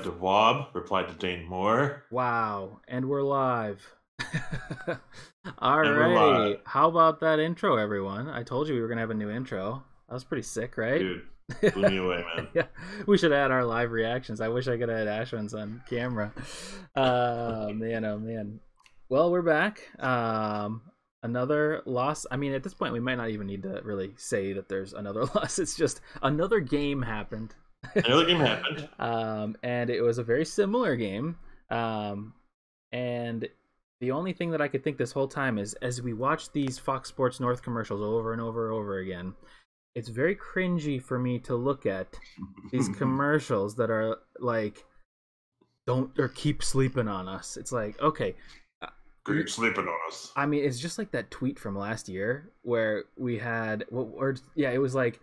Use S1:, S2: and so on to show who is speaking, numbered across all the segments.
S1: To Wob, replied to Dane Moore.
S2: Wow, and we're live.
S1: And we're live.
S2: Alrighty, how about that intro, everyone? I told you we were gonna have a new intro. That was pretty sick, right?
S1: Dude, blew me away, man.
S2: Yeah, we should add our live reactions. I wish I could add Ashwin's on camera. Man, oh man. Well, we're back. Another loss. I mean, at this point, we might not even need to really say that there's another loss. It's just another game happened.
S1: Another game happened.
S2: And it was a very similar game. And the only thing that I could think this whole time is, as we watch these Fox Sports North commercials over and over and over again, it's very cringy for me to look at these commercials that are like, don't or keep sleeping on us. It's like, okay,
S1: Keep sleeping on us.
S2: I mean, it's just like that tweet from last year where we had, it was like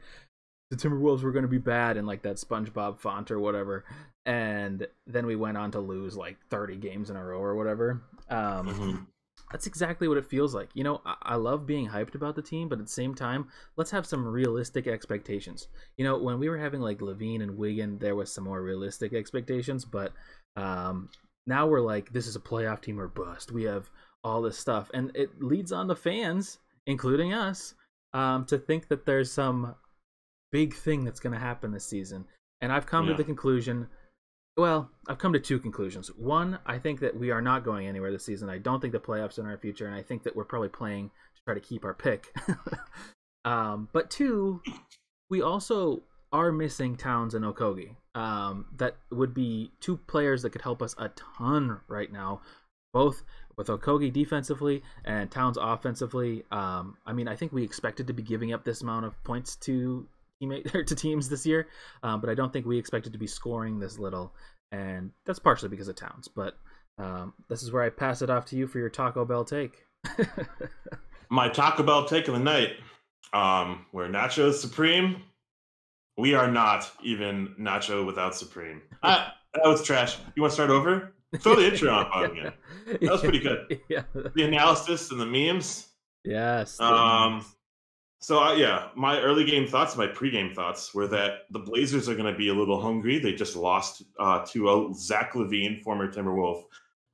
S2: the Timberwolves were going to be bad in like that SpongeBob font or whatever, and then we went on to lose like 30 games in a row or whatever. That's exactly what it feels like. You know, I love being hyped about the team, but at the same time, let's have some realistic expectations. You know, when we were having like Levine and Wiggin, there was some more realistic expectations, but now we're like, this is a playoff team or bust. We have all this stuff, and it leads on the fans, including us, to think that there's some big thing that's going to happen this season. And I've come to the conclusion, well, I've come to two conclusions. One, I think that we are not going anywhere this season. I don't think the playoffs are in our future, and I think that we're probably playing to try to keep our pick. But two, we also are missing Towns and Okogie. That would be two players that could help us a ton right now, both with Okogie defensively and Towns offensively. I mean, I think we expected to be giving up this amount of points to teams this year, but I don't think we expected to be scoring this little, and that's partially because of Towns. But this is where I pass it off to you for your Taco Bell take.
S1: My Taco Bell take of the night, where Nacho is supreme. We are not even Nacho without Supreme. That was trash. You want to start over? Throw the intro on again. That was pretty good.
S2: Yeah.
S1: The analysis and the memes.
S2: Yes.
S1: So, my early game thoughts, my pregame thoughts were that the Blazers are going to be a little hungry. They just lost to a Zach LaVine, former Timberwolf,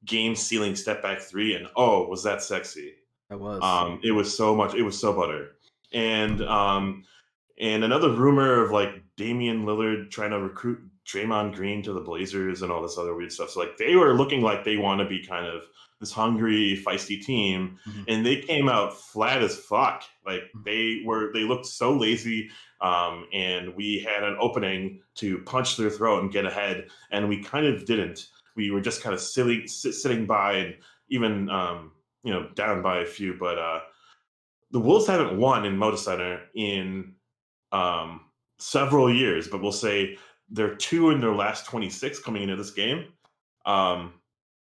S1: game-sealing step-back three, and was that sexy.
S2: That was.
S1: It was so much. It was so butter. And another rumor of like Damian Lillard trying to recruit Draymond Green to the Blazers and all this other weird stuff. So like they were looking like they want to be kind of this hungry, feisty team, and they came out flat as fuck. Like they looked so lazy, and we had an opening to punch their throat and get ahead, and we kind of didn't. We were just kind of sitting by and even down by a few. But the Wolves haven't won in Moda Center in several years, but we'll say they're 2 in their last 26 coming into this game.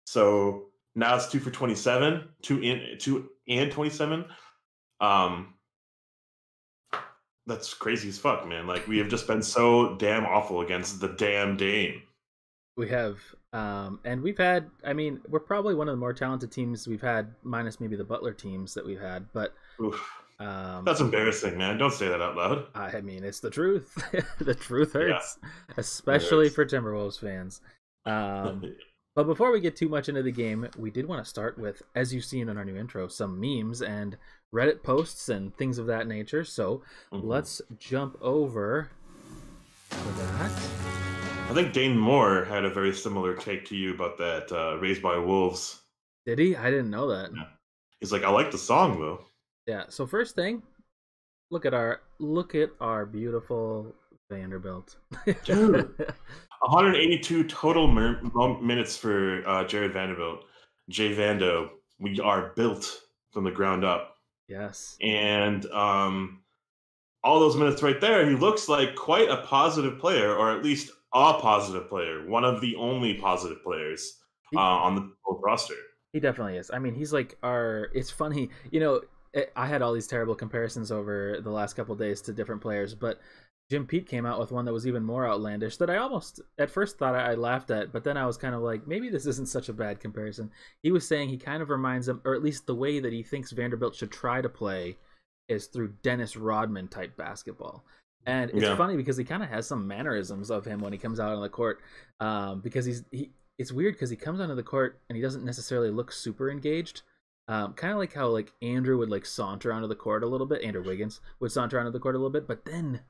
S1: So now it's 2 for 27, 2 and 27. That's crazy as fuck, man. Like we have just been so damn awful against the damn Dame.
S2: We have, and we've had. I mean, we're probably one of the more talented teams we've had, minus maybe the Butler teams that we've had. But
S1: that's embarrassing, man. Don't say that out loud.
S2: I mean, it's the truth. The truth hurts, especially for Timberwolves fans. But before we get too much into the game, we did want to start with, as you've seen in our new intro, some memes and Reddit posts and things of that nature. So let's jump over to that.
S1: I think Dane Moore had a very similar take to you about that Raised by Wolves.
S2: Did he? I didn't know that.
S1: Yeah. He's like, I like the song though.
S2: Yeah. So first thing, look at our beautiful Vanderbilt.
S1: Dude, 182 total minutes for Jared Vanderbilt. Jay Vando. We are built from the ground up.
S2: Yes.
S1: And all those minutes right there, he looks like quite a positive player, or at least a positive player. One of the only positive players on the roster.
S2: He definitely is. I mean, he's like it's funny, I had all these terrible comparisons over the last couple of days to different players, but Jim Pete came out with one that was even more outlandish that I almost at first thought I laughed at, but then I was kind of like, maybe this isn't such a bad comparison. He was saying he kind of reminds him, or at least the way that he thinks Vanderbilt should try to play is through Dennis Rodman type basketball. And it's funny because he kind of has some mannerisms of him when he comes out on the court. Because it's weird because he comes onto the court and he doesn't necessarily look super engaged. Kind of like how like Andrew would like saunter onto the court a little bit. Andrew Wiggins would saunter onto the court a little bit, but then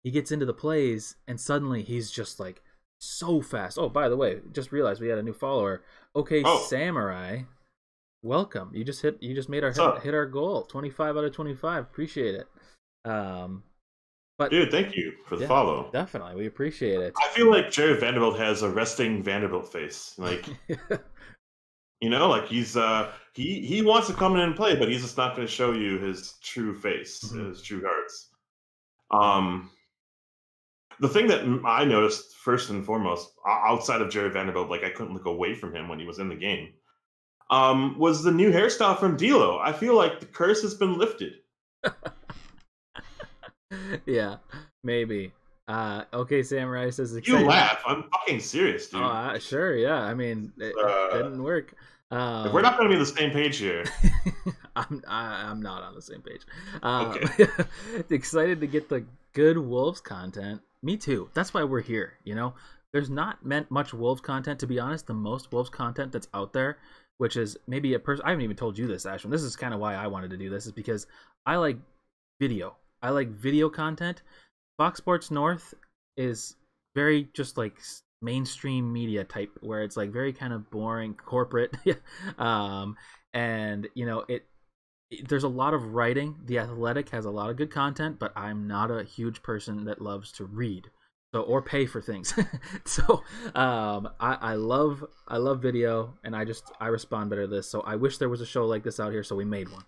S2: he gets into the plays and suddenly he's just like so fast. Oh, by the way, just realized we had a new follower. Okay, Samurai, welcome. You just made our hit our goal. 25 out of 25. Appreciate it. But
S1: dude, thank you for the follow.
S2: Definitely, we appreciate it.
S1: I feel like Jerry Vanderbilt has a resting Vanderbilt face. Like, you know, like he's he wants to come in and play, but he's just not going to show you his true face, his true hearts. The thing that I noticed first and foremost, outside of Jerry Vanderbilt, like I couldn't look away from him when he was in the game, was the new hairstyle from D'Lo. I feel like the curse has been lifted.
S2: Yeah, maybe. Okay, Samurai says
S1: you laugh. I'm fucking serious, dude.
S2: Oh, sure, yeah. I mean, it didn't work.
S1: If we're not going to be on the same page here.
S2: I'm not on the same page.
S1: Okay.
S2: Excited to get the good Wolves content. Me too. That's why we're here. You know, there's not much Wolves content. To be honest, the most Wolves content that's out there, which is maybe a person. I haven't even told you this, Ashwin. This is kind of why I wanted to do this, is because I like video. I like video content. Fox Sports North is very just like mainstream media type, where it's like very kind of boring corporate. And you know, there's a lot of writing. The Athletic has a lot of good content, but I'm not a huge person that loves to read or pay for things. So I love video, and I respond better to this. So I wish there was a show like this out here, so we made one.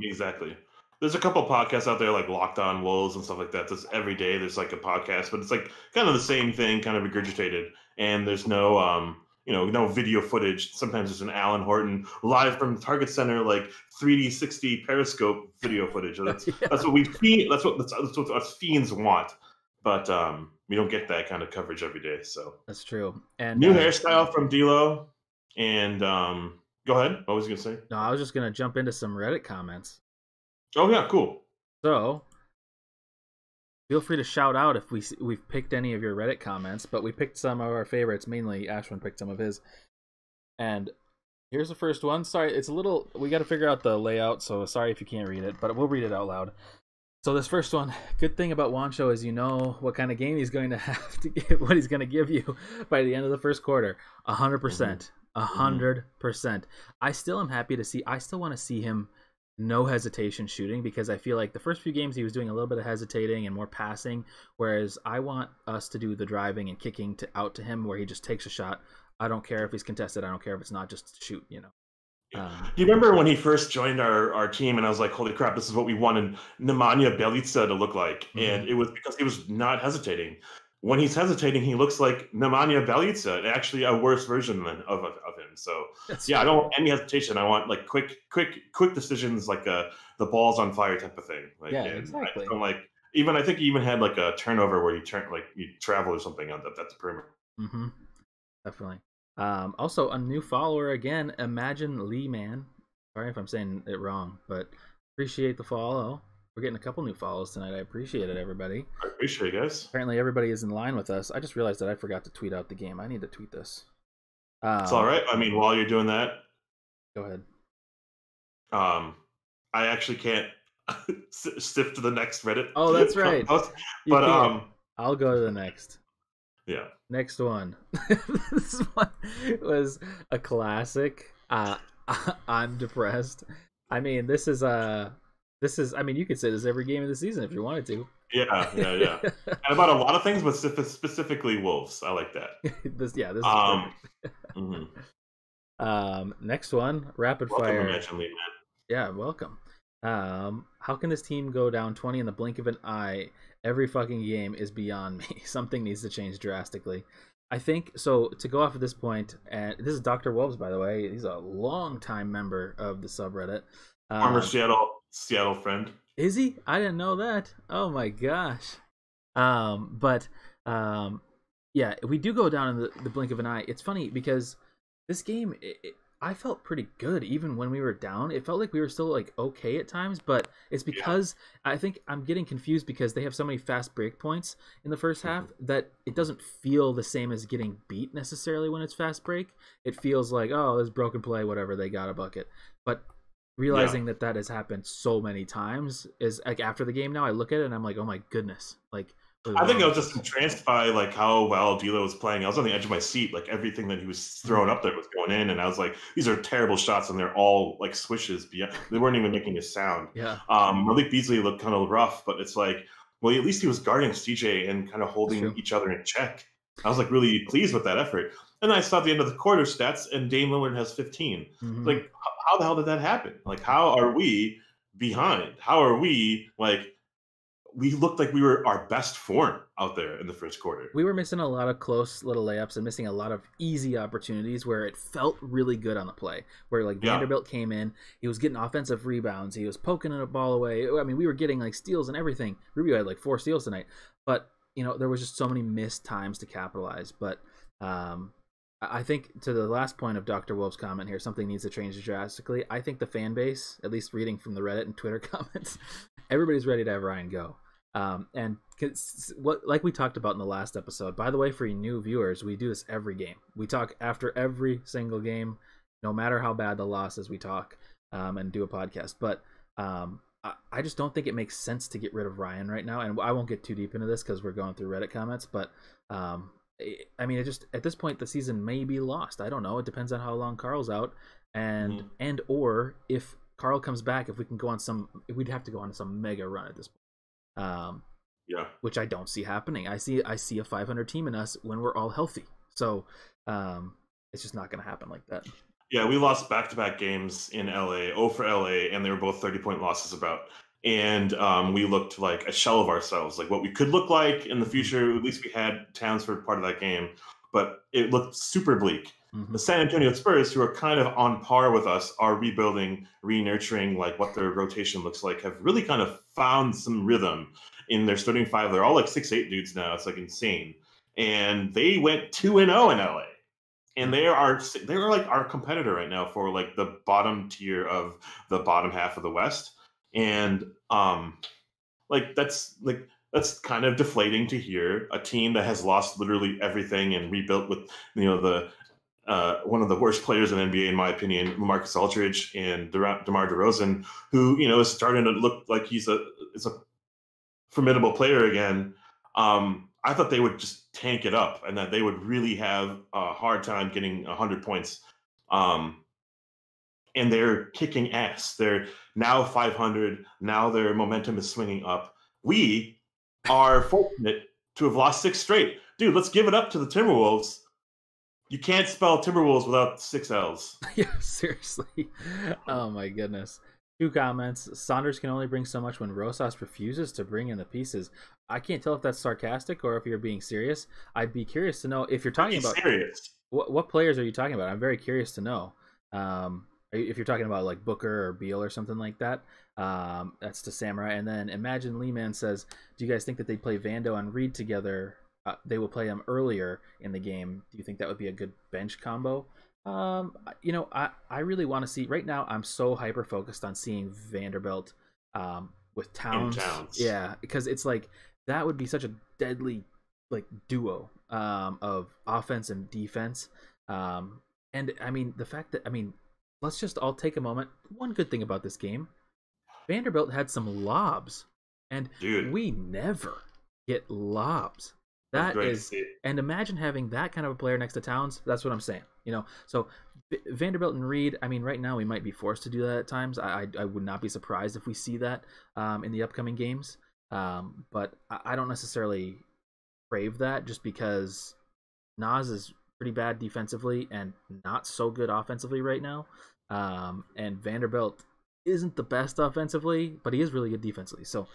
S1: Exactly. There's a couple podcasts out there like Locked On Wolves and stuff like that. That's every day there's like a podcast, but it's like kind of the same thing, kind of regurgitated. And there's no no video footage. Sometimes there's an Alan Horton live from the Target Center, like 3D 60 Periscope video footage. That's what we feed. That's what us fiends want. But we don't get that kind of coverage every day. So
S2: that's true. And
S1: new hairstyle from D'Lo. And go ahead. What was you gonna say?
S2: No, I was just gonna jump into some Reddit comments.
S1: Oh yeah, cool.
S2: So feel free to shout out if we've picked any of your Reddit comments, but we picked some of our favorites. Mainly Ashwin picked some of his. And here's the first one. Sorry, it's a little, we got to figure out the layout, so sorry if you can't read it, but we'll read it out loud. So this first one, good thing about Juancho is you know what kind of game he's going to have to get, what he's going to give you by the end of the first quarter. 100%. 100%. I still am happy to see, I still want to see him no hesitation shooting, because I feel like the first few games he was doing a little bit of hesitating and more passing, whereas I want us to do the driving and kicking out to him where he just takes a shot. I don't care if he's contested. I don't care if it's not, just shoot, you know.
S1: Do you remember when he first joined our team and I was like, holy crap, this is what we wanted Nemanja Bjelica to look like. And it was because he was not hesitating. When he's hesitating, he looks like Nemanja Bjelica, actually a worse version of him. So I don't want any hesitation. I want like quick decisions, like the ball's on fire type of thing. Like,
S2: yeah, exactly.
S1: I don't like, I think he even had like a turnover where you travel or something on that's a perimeter.
S2: Definitely. Also a new follower again, Imagine Lee Man. Sorry if I'm saying it wrong, but appreciate the follow. We're getting a couple new follows tonight. I appreciate it, everybody.
S1: I appreciate it, guys.
S2: Apparently everybody is in line with us. I just realized that I forgot to tweet out the game. I need to tweet this.
S1: It's all right. I mean, while you're doing that,
S2: go ahead.
S1: I actually can't sift to the next Reddit.
S2: Oh, that's right.
S1: Post, but
S2: I'll go to the next.
S1: Yeah.
S2: Next one. This one was a classic. I'm depressed. I mean, this is I mean, you could say this every game of the season if you wanted to.
S1: Yeah. And about a lot of things, but specifically Wolves. I like that.
S2: This is
S1: perfect.
S2: Next one, rapid fire. Yeah, welcome. How can this team go down 20 in the blink of an eye every fucking game is beyond me. Something needs to change drastically. I think so. To go off at this point, and this is Dr. Wolves, by the way. He's a long-time member of the subreddit.
S1: Former Seattle friend.
S2: Is he? I didn't know that. Oh my gosh. Yeah, we do go down in the blink of an eye. It's funny because this game, I felt pretty good even when we were down. It felt like we were still like okay at times, but it's because I think I'm getting confused because they have so many fast break points in the first half that it doesn't feel the same as getting beat necessarily when it's fast break. It feels like, oh, there's broken play, whatever, they got a bucket. But realizing that has happened so many times is like after the game now I look at it and I'm like, oh my goodness, like
S1: I think I was just entranced by like how well D'Lo was playing. I was on the edge of my seat, like everything that he was throwing up there was going in, and I was like, these are terrible shots, and they're all like swishes. They weren't even making a sound.
S2: Yeah.
S1: Malik Beazley looked kind of rough, but it's like, well, at least he was guarding CJ and kind of holding each other in check. I was like really pleased with that effort. And then I saw at the end of the quarter stats, and Dame Lillard has 15. Like, how the hell did that happen? Like, how are we behind? How are we like? We looked like we were our best form out there in the first quarter.
S2: We were missing a lot of close little layups and missing a lot of easy opportunities where it felt really good on the play. Where like Vanderbilt came in, he was getting offensive rebounds, he was poking a ball away. I mean, we were getting like steals and everything. Rubio had like 4 steals tonight, but you know there was just so many missed times to capitalize. But I think to the last point of Dr. Wolf's comment here, something needs to change drastically. I think the fan base, at least reading from the Reddit and Twitter comments, everybody's ready to have Ryan go. And like we talked about in the last episode, by the way, for you new viewers, we do this every game. We talk after every single game, no matter how bad the loss is, we talk and do a podcast. But I just don't think it makes sense to get rid of Ryan right now. And I won't get too deep into this because we're going through Reddit comments. But I mean, it just at this point, the season may be lost. I don't know. It depends on how long Carl's out, and or if Carl comes back, if we can go on we'd have to go on some mega run at this point. Which I don't see happening. I see a 500 team in us when we're all healthy. So it's just not going to happen like that.
S1: Yeah, we lost back-to-back games in LA, 0 for LA, and they were both 30-point losses about. And we looked like a shell of ourselves, like what we could look like in the future. At least we had Towns for part of that game, but it looked super bleak. The San Antonio Spurs, who are kind of on par with us, are rebuilding, re-nurturing like what their rotation looks like, have really kind of found some rhythm in their starting five. They're all like 6'8" dudes now. It's like insane. And they went 2-0 in LA. And they are like our competitor right now for like the bottom tier of the bottom half of the West. And that's kind of deflating to hear a team that has lost literally everything and rebuilt with, you know, the one of the worst players in NBA, in my opinion, Marcus Aldridge and DeMar DeRozan, who, you know, is starting to look like is a formidable player again. I thought they would just tank it up and that they would really have a hard time getting 100 points. And they're kicking ass. They're now 500. Now their momentum is swinging up. We are fortunate to have lost 6 straight. Dude, let's give it up to the Timberwolves. You can't spell Timberwolves without 6 L's.
S2: Yeah, seriously. Oh, my goodness. 2 comments. Saunders can only bring so much when Rosas refuses to bring in the pieces. I can't tell if that's sarcastic or if you're being serious. I'd be curious to know if you're talking about...
S1: serious.
S2: What players are you talking about? I'm very curious to know. If you're talking about like Booker or Beal or something like that. That's to Samurai. And then Imagine Lee-Man says, do you guys think that they play Vando and Reed together? They will play them earlier in the game. Do you think that would be a good bench combo? You know, I really want to see. Right now, I'm so hyper focused on seeing Vanderbilt with Towns. Yeah, because it's like that would be such a deadly like duo of offense and defense. And I mean the fact that let's just all take a moment. One good thing about this game, Vanderbilt had some lobs, and we never get lobs. That is, and imagine having that kind of a player next to Towns. That's what I'm saying. You know, so Vanderbilt and Reed. I mean, right now we might be forced to do that at times. I would not be surprised if we see that in the upcoming games. But I don't necessarily crave that just because Nas is pretty bad defensively and not so good offensively right now. And Vanderbilt isn't the best offensively, but he is really good defensively. So.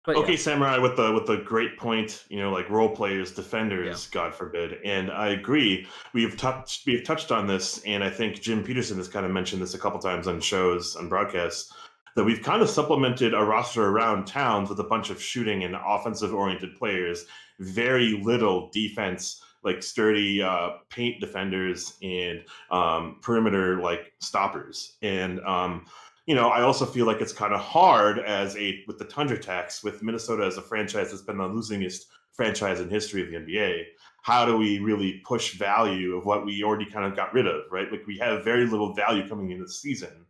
S2: But
S1: okay,
S2: yeah.
S1: Samurai with the great point, you know, like role players, defenders, God forbid. And I agree. We've touched on this, and I think Jim Peterson has kind of mentioned this a couple times on shows, on broadcasts, that we've kind of supplemented a roster around Towns with a bunch of shooting and offensive oriented players, very little defense. like sturdy paint defenders and perimeter like stoppers. And I also feel like it's kind of hard with the Tundra tax, with Minnesota as a franchise that's been the losingest franchise in history of the NBA. How do we really push value of what we already kind of got rid of, right? Like we have very little value coming into the season.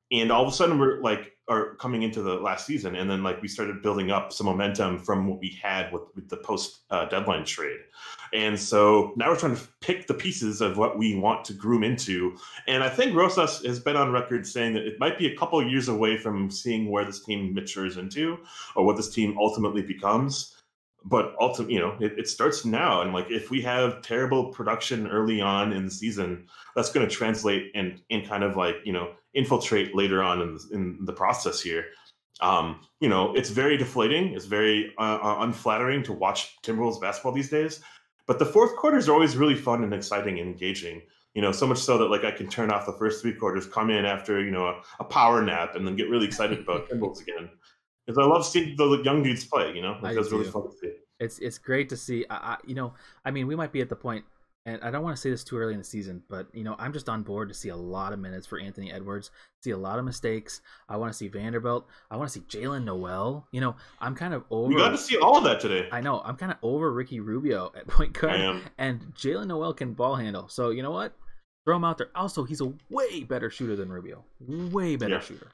S1: And all of a sudden are coming into the last season, and then like we started building up some momentum from what we had with the post deadline trade. And so now we're trying to pick the pieces of what we want to groom into. And I think Rosas has been on record saying that it might be a couple of years away from seeing where this team matures into or what this team ultimately becomes. But ultimately, it starts now. And like, if we have terrible production early on in the season, that's going to translate and kind of like, infiltrate later on in the process here. It's very deflating. It's very unflattering to watch Timberwolves basketball these days. But the fourth quarters are always really fun and exciting and engaging. So much so that like I can turn off the first three quarters, come in after, a power nap, and then get really excited about Timberwolves again. Because I love seeing the young dudes play, That's really fun to see.
S2: It's great to see. We might be at the point, and I don't want to say this too early in the season, but I'm just on board to see a lot of minutes for Anthony Edwards, see a lot of mistakes. I want to see Vanderbilt. I want to see Jalen Noel. I'm kind of over.
S1: We got to see all of that today.
S2: I know. I'm kind of over Ricky Rubio at point guard, and Jalen Noel can ball handle. So you know what? Throw him out there. Also, he's a way better shooter than Rubio. Way better shooter.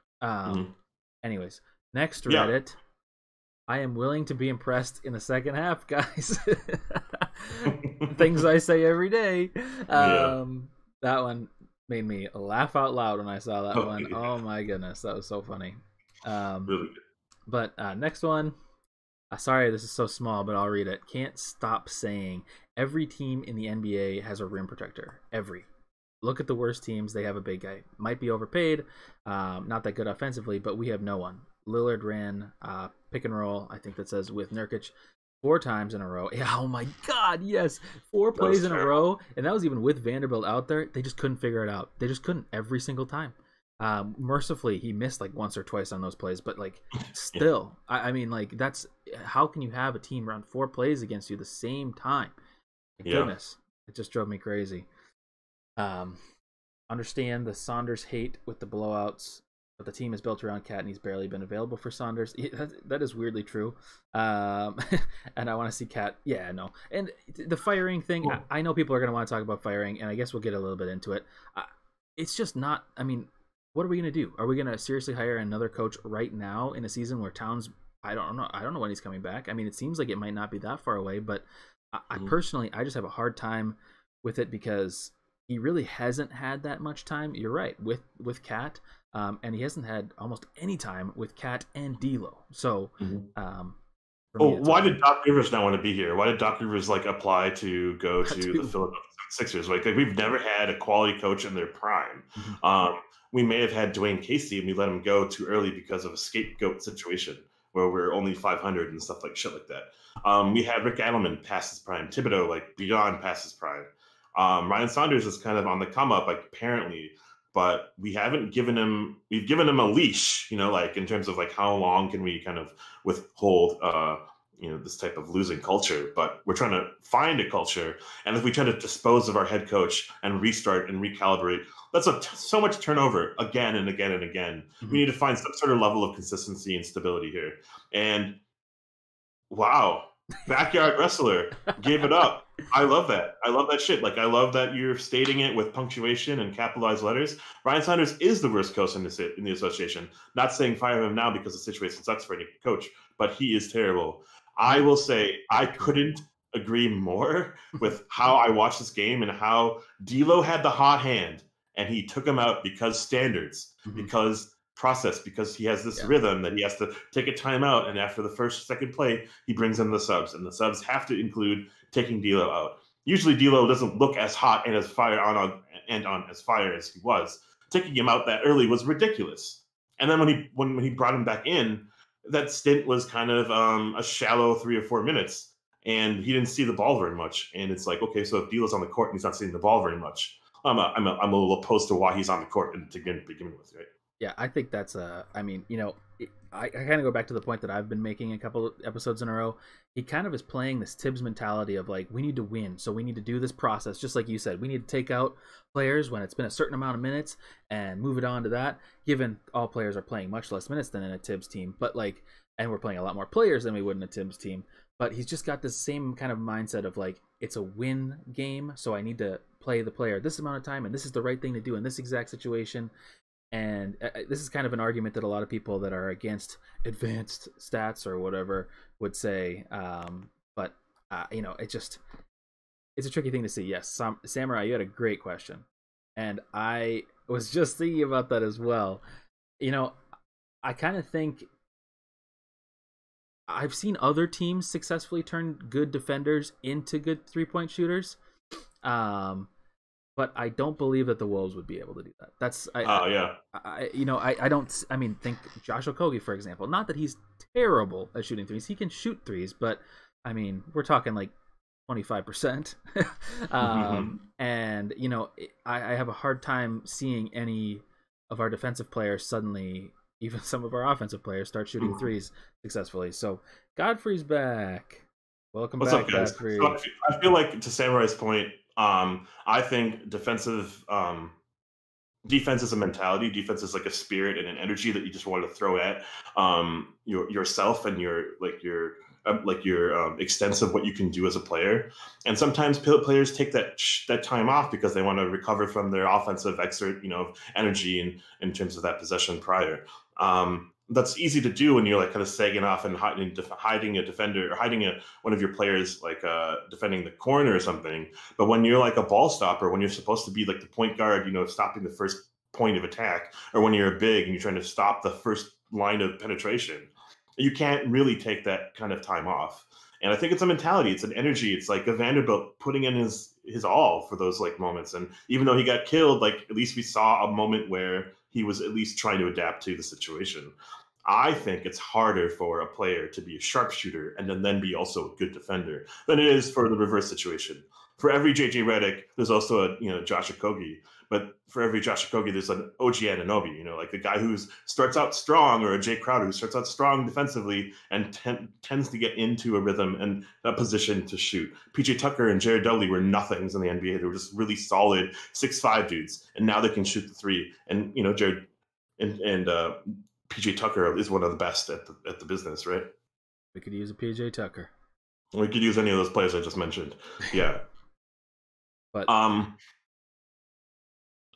S2: Anyways, next Reddit. Yeah. I am willing to be impressed in the second half, guys. Things I say every day. That one made me laugh out loud when I saw that one. Yeah. Oh my goodness, that was so funny. Really good. But next one. Sorry, this is so small, but I'll read it. Can't stop saying every team in the NBA has a rim protector. Every. Look at the worst teams. They have a big guy. Might be overpaid. Not that good offensively, but we have no one. Lillard ran pick and roll, I think that says, with Nurkic 4 times in a row. Yeah, oh my God, yes. 4 plays in a row. And that was even with Vanderbilt out there. They just couldn't figure it out. They just couldn't every single time. Mercifully, he missed like once or twice on those plays, but like still, I mean, like that's how can you have a team run 4 plays against you the same time? My goodness, it just drove me crazy. Understand the Saunders hate with the blowouts, but the team is built around Cat, and he's barely been available for Saunders. That is weirdly true. And I want to see Cat. Yeah, no. And the firing thing, I know people are going to want to talk about firing, and I guess we'll get a little bit into it. It's just not, I mean, what are we going to do? Are we going to seriously hire another coach right now in a season where Towns, I don't know when he's coming back. I mean, it seems like it might not be that far away, but I personally, I just have a hard time with it because he really hasn't had that much time. You're right, with Cat. And he hasn't had almost any time with Cat and D'Lo. So,
S1: why did Doc Rivers not want to be here? Why did Doc Rivers apply to go to the Philadelphia Sixers? Like we've never had a quality coach in their prime. We may have had Dwayne Casey, and we let him go too early because of a scapegoat situation where we're only 500 and stuff like shit like that. We had Rick Adelman past his prime, Thibodeau beyond past his prime. Ryan Saunders is kind of on the come up, apparently. But we've given him a leash, in terms of how long can we kind of withhold, this type of losing culture. But we're trying to find a culture. And if we try to dispose of our head coach and restart and recalibrate, that's so much turnover again and again and again. We need to find some sort of level of consistency and stability here. And wow, backyard wrestler gave it up. I love that. I love that shit. I love that you're stating it with punctuation and capitalized letters. Ryan Saunders is the worst coach in the association. Not saying fire him now because the situation sucks for any coach, but he is terrible. I will say I couldn't agree more with how I watched this game and how D'Lo had the hot hand and he took him out because standards, because process, because he has this rhythm that he has to take a timeout, and after the first, second play, he brings in the subs, and the subs have to include taking D'Lo out. Usually D'Lo doesn't look as hot and as fire on as fire as he was. Taking him out that early was ridiculous. And then when he brought him back in, that stint was kind of a shallow 3 or 4 minutes, and he didn't see the ball very much. And it's like, okay, so if D'Lo's on the court and he's not seeing the ball very much, I'm a little opposed to why he's on the court to begin with, right?
S2: Yeah, I think that's I kind of go back to the point that I've been making a couple of episodes in a row. He kind of is playing this Tibbs mentality of like, we need to win, so we need to do this process, just like you said. We need to take out players when it's been a certain amount of minutes and move it on to that, given all players are playing much less minutes than in a Tibbs team. But like, and we're playing a lot more players than we would in a Tibbs team. But he's just got this same kind of mindset of like, it's a win game, so I need to play the player this amount of time, and this is the right thing to do in this exact situation. And this is kind of an argument that a lot of people that are against advanced stats or whatever would say. But you know, it's a tricky thing to see. Yes, Samurai, you had a great question, and I was just thinking about that as well. You know, I kind of think I've seen other teams successfully turn good defenders into good 3-point shooters. But I don't believe that the Wolves would be able to do that. That's I don't. I mean, think Josh Okogie, for example. Not that he's terrible at shooting threes. He can shoot threes, but I mean, we're talking like 25%. And you know, I have a hard time seeing any of our defensive players suddenly, even some of our offensive players, start shooting threes successfully. So Godfrey's back. Welcome
S1: What's
S2: back,
S1: up, guys?
S2: Godfrey.
S1: So I feel like, to Samurai's point, I think defense is a mentality. Defense is like a spirit and an energy that you just want to throw at yourself and your extent of what you can do as a player. And sometimes players take that time off because they want to recover from their offensive energy in terms of that possession prior. That's easy to do when you're like kind of sagging off and hiding a defender or hiding one of your players, like defending the corner or something. But when you're like a ball stopper, when you're supposed to be like the point guard, stopping the first point of attack, or when you're big and you're trying to stop the first line of penetration, you can't really take that kind of time off. And I think it's a mentality, it's an energy. It's like a Vanderbilt putting in his all for those like moments. And even though he got killed, like at least we saw a moment where he was at least trying to adapt to the situation. I think it's harder for a player to be a sharpshooter and then be also a good defender than it is for the reverse situation. For every JJ Redick, there's also a Josh Okogie. But for every Josh Okogie, there's an OG Anunoby, like the guy who starts out strong, or a Jay Crowder who starts out strong defensively and tends to get into a rhythm and a position to shoot. PJ Tucker and Jared Dudley were nothings in the NBA. They were just really solid 6'5" dudes, and now they can shoot the three. And Jared and PJ Tucker is one of the best at the business, right?
S2: We could use a PJ Tucker.
S1: We could use any of those players I just mentioned. Yeah.
S2: But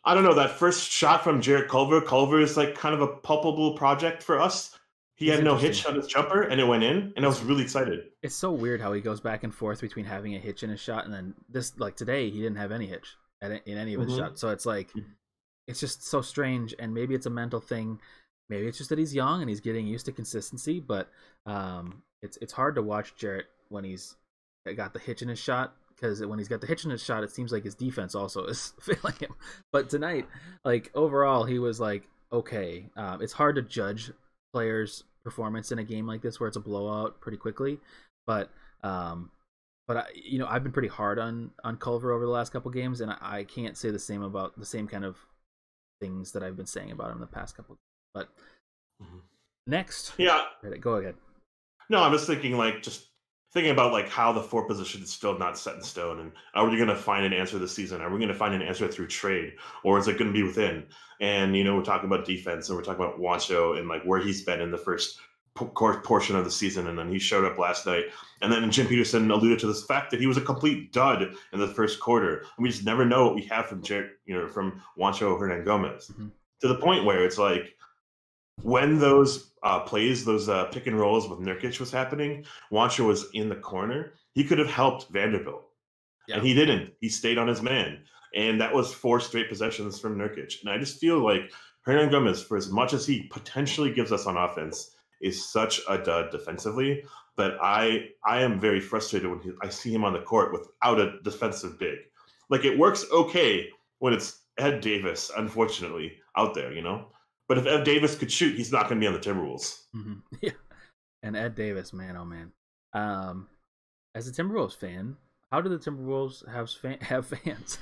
S1: I don't know, that first shot from Jarrett Culver is like kind of a palpable project for us. He had no hitch on his jumper, and it went in, and I was really excited.
S2: It's so weird how he goes back and forth between having a hitch in his shot, and then today he didn't have any hitch in any of his shots. So it's like, it's just so strange, and maybe it's a mental thing. Maybe it's just that he's young and he's getting used to consistency, but it's hard to watch Jarrett when he's got the hitch in his shot, because when he's got the hitch in his shot, it seems like his defense also is failing him. But tonight, like overall, he was like okay. It's hard to judge players' performance in a game like this where it's a blowout pretty quickly, but I've been pretty hard on Culver over the last couple games, and I can't say the same about the same kind of things that I've been saying about him the past couple. But next, go ahead.
S1: No, I was thinking about like how the 4 position is still not set in stone, and are we going to find an answer this season? Are we going to find an answer through trade, or is it going to be within? And we're talking about defense, and we're talking about Juancho and like where he's been in the first portion of the season, and then he showed up last night. And then Jim Peterson alluded to this fact that he was a complete dud in the first quarter, and we just never know what we have from from Juancho Hernangomez, to the point where it's like, when those plays, those pick and rolls with Nurkic was happening, Juancho was in the corner. He could have helped Vanderbilt, and he didn't. He stayed on his man, and that was 4 straight possessions from Nurkic. And I just feel like Hernangomez, for as much as he potentially gives us on offense, is such a dud defensively that I am very frustrated when I see him on the court without a defensive big. Like, it works okay when it's Ed Davis, unfortunately, out there, But if Ed Davis could shoot, he's not going to be on the Timberwolves.
S2: Yeah, and Ed Davis, man, oh man. As a Timberwolves fan, how do the Timberwolves have fans?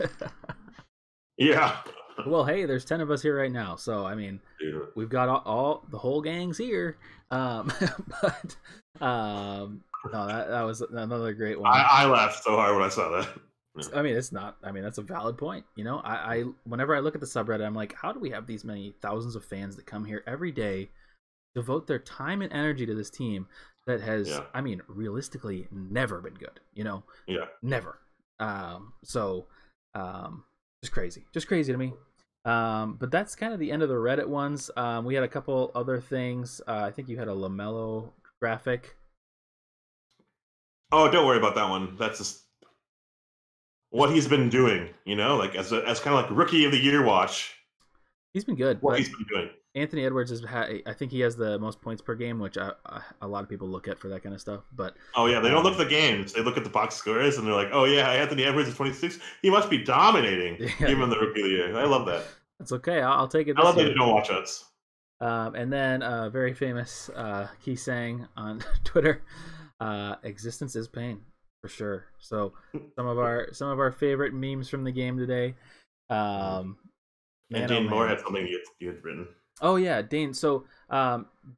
S1: Yeah,
S2: Well, hey, there's 10 of us here right now, so I mean,
S1: Yeah.
S2: we've got all the whole gang's here. But no, that was another great one.
S1: I laughed so hard when I saw that. Yeah.
S2: I mean, it's not. I mean, that's a valid point. You know, I whenever I look at the subreddit, I'm like, how do we have these many thousands of fans that come here every day, devote their time and energy to this team that has,
S1: Yeah.
S2: I mean, realistically, never been good. You know,
S1: Yeah.
S2: never. So, just crazy to me. But that's kind of the end of the Reddit ones. We had a couple other things. I think you had a LaMelo graphic.
S1: Oh, don't worry about that one. That's just what he's been doing, like as kind of like rookie of the year watch.
S2: He's been good.
S1: What
S2: But
S1: he's been doing.
S2: Anthony Edwards I think he has the most points per game, which a lot of people look at for that kind of stuff. But
S1: Oh yeah, they don't look at the games. They look at the box scores and they're like, oh yeah, Anthony Edwards is 26. He must be dominating.
S2: Yeah.
S1: Give him the rookie of the year. I love that.
S2: That's okay. I'll take it.
S1: I love that
S2: year.
S1: you don't watch us.
S2: And then very famous Key saying on Twitter, existence is pain for sure. So some of our favorite memes from the game today.
S1: And Dane Moore had something you had written.
S2: Oh yeah, Dane. So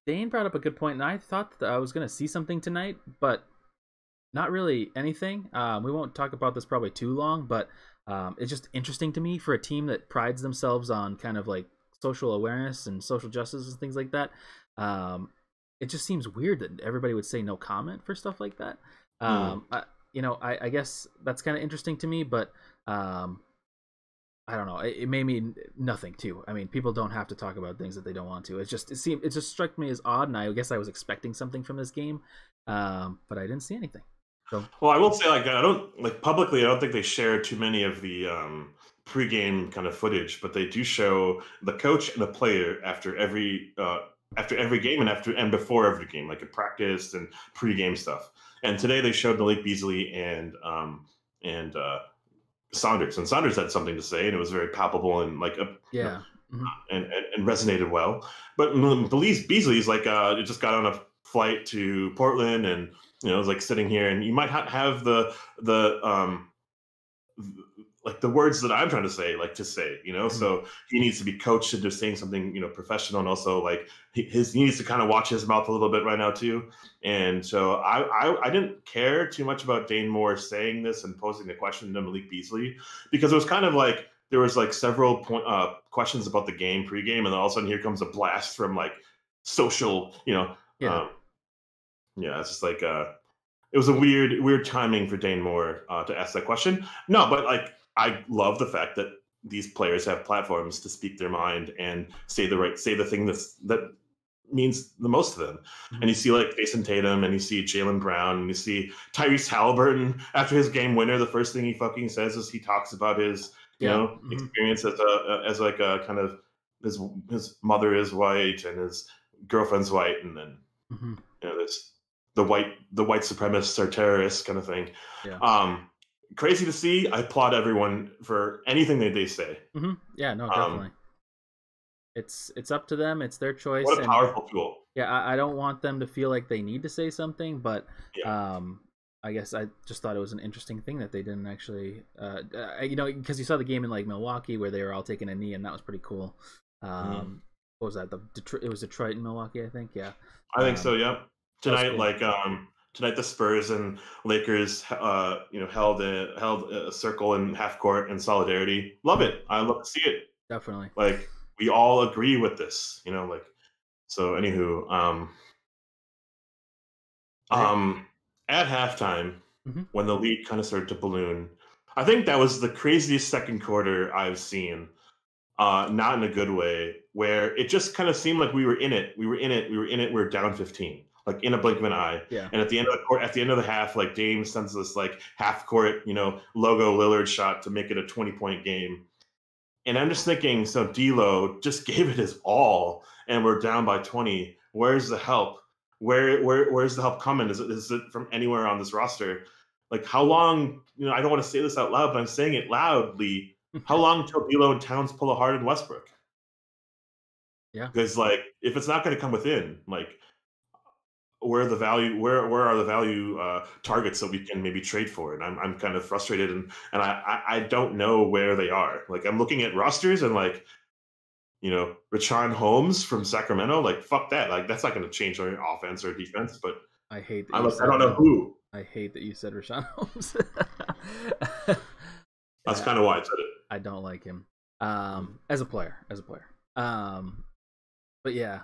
S2: Dane brought up a good point, and I thought that I was gonna see something tonight, but not really anything. We won't talk about this probably too long, but it's just interesting to me for a team that prides themselves on kind of like social awareness and social justice and things like that. It just seems weird that everybody would say no comment for stuff like that. I guess that's kind of interesting to me, but I don't know. It may mean nothing too. I mean, people don't have to talk about things that they don't want to. It just struck me as odd, and I guess I was expecting something from this game, but I didn't see anything. So,
S1: well, I will say, like, I don't like publicly. I don't think they share too many of the pregame kind of footage, but they do show the coach and the player after every game and before every game, like at practice and pregame stuff. And today they showed Malik Beazley and Saunders, and Saunders had something to say, and it was very palpable and like and resonated well. But Beasley's like just got on a flight to Portland, and was like sitting here, and you might have the like the words that I'm trying to say, So he needs to be coached into saying something, professional, and also like he needs to kind of watch his mouth a little bit right now too. And so I didn't care too much about Dane Moore saying this and posing the question to Malik Beazley, because it was kind of like there was like several questions about the game pregame, and then all of a sudden here comes a blast from like social, it's just like it was a weird timing for Dane Moore to ask that question. No, but like I love the fact that these players have platforms to speak their mind and say the thing that means the most to them. Mm-hmm. And you see like Jason Tatum, and you see Jaylen Brown, and you see Tyrese Halliburton after his game winner. The first thing he fucking says is he talks about his experience as like a kind of his mother is white and his girlfriend's white, and then there's the white supremacists are terrorists kind of thing. Yeah. Crazy to see. I applaud everyone for anything that they say.
S2: Mm-hmm. Yeah, no, definitely. It's up to them. It's their choice.
S1: What a powerful tool.
S2: Yeah, I don't want them to feel like they need to say something, but I guess I just thought it was an interesting thing that they didn't actually, because you saw the game in like Milwaukee where they were all taking a knee, and that was pretty cool. What was that? It was Detroit and Milwaukee, I think. Yeah,
S1: I think so. Yeah. Tonight, tonight the Spurs and Lakers, held a circle in half court in solidarity. Love it. I love to see it.
S2: Definitely.
S1: Like we all agree with this, So, anywho, at halftime, when the lead kind of started to balloon, I think that was the craziest second quarter I've seen. Not in a good way, where it just kind of seemed like we were in it. We were down 15. Like in a blink of an eye. Yeah. And at the end of the half, like Dame sends this like half court, logo Lillard shot to make it a 20-point game. And I'm just thinking, so D'Lo just gave it his all, and we're down by 20. Where's the help? Where's the help coming? Is it from anywhere on this roster? Like how long? I don't want to say this out loud, but I'm saying it loudly. How long till D'Lo and Towns pull a Harden Westbrook?
S2: Yeah.
S1: Because like if it's not going to come within, like. where the value where are the value targets that we can maybe trade for? And I'm kind of frustrated, and I don't know where they are. Like I'm looking at rosters and like, Rashawn Holmes from Sacramento, like fuck that. Like that's not going to change our offense or defense. But
S2: I hate that
S1: I don't know who.
S2: I hate that you said Rashawn Holmes.
S1: That's kind of why I said it.
S2: I don't like him as a player. But yeah,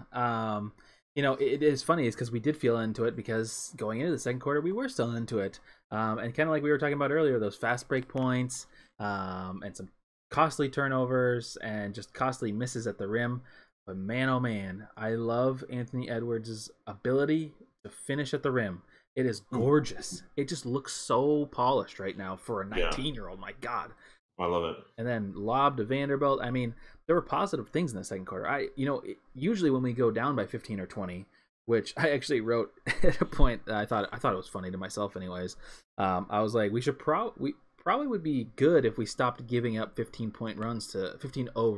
S2: it is funny is because we did feel into it because going into the second quarter we were still into it, and kind of like we were talking about earlier, those fast break points, and some costly turnovers and just costly misses at the rim. But man, oh man, I love Anthony Edwards' ability to finish at the rim. It is gorgeous. It just looks so polished right now for a 19-year-old. My God.
S1: I love it.
S2: And then lob to Vanderbilt. I mean, there were positive things in the second quarter. Usually when we go down by 15 or 20, which I actually wrote at a point that I thought it was funny to myself anyways. I was like, we probably would be good if we stopped giving up 15-0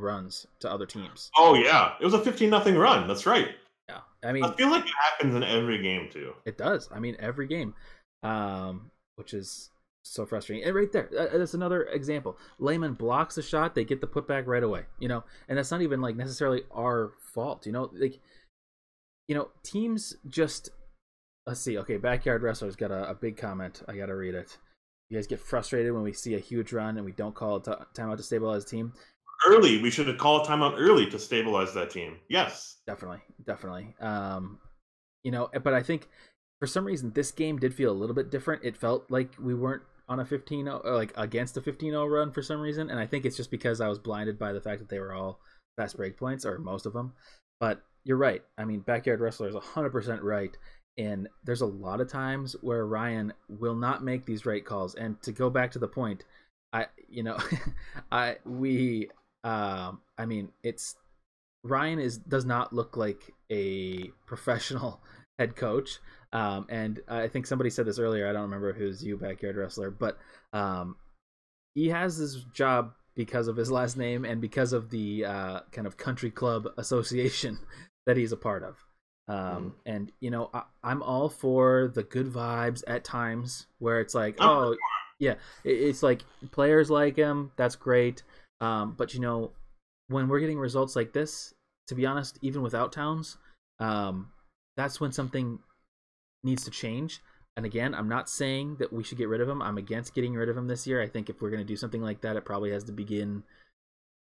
S2: runs to other teams.
S1: Oh yeah. It was a 15-0 run. That's right.
S2: Yeah. I mean,
S1: I feel like it happens in every game too.
S2: It does. I mean, every game. Which is so frustrating. And right there, that's another example. Layman blocks the shot, they get the putback right away, and that's not even like necessarily our fault, teams just, let's see. Okay, Backyard Wrestler's got a big comment. I got to read it. You guys get frustrated when we see a huge run and we don't call a timeout to stabilize the team.
S1: Early, we should have called a timeout early to stabilize that team. Yes,
S2: definitely. But I think for some reason this game did feel a little bit different. It felt like we weren't on a 15-0 or like against a 15-0 run for some reason, and I think it's just because I was blinded by the fact that they were all fast break points, or most of them. But you're right. I mean, Backyard Wrestler is 100% right, and there's a lot of times where Ryan will not make these right calls. And to go back to the point, it's Ryan does not look like a professional head coach. And I think somebody said this earlier. I don't remember if it was you, Backyard Wrestler, but he has this job because of his last name and because of the kind of country club association that he's a part of. And I'm all for the good vibes at times where it's like, oh yeah, it's like players like him, that's great. But when we're getting results like this, to be honest, even without Towns, that's when something needs to change. And again, I'm not saying that we should get rid of him. I'm against getting rid of him this year. I think if we're going to do something like that, it probably has to begin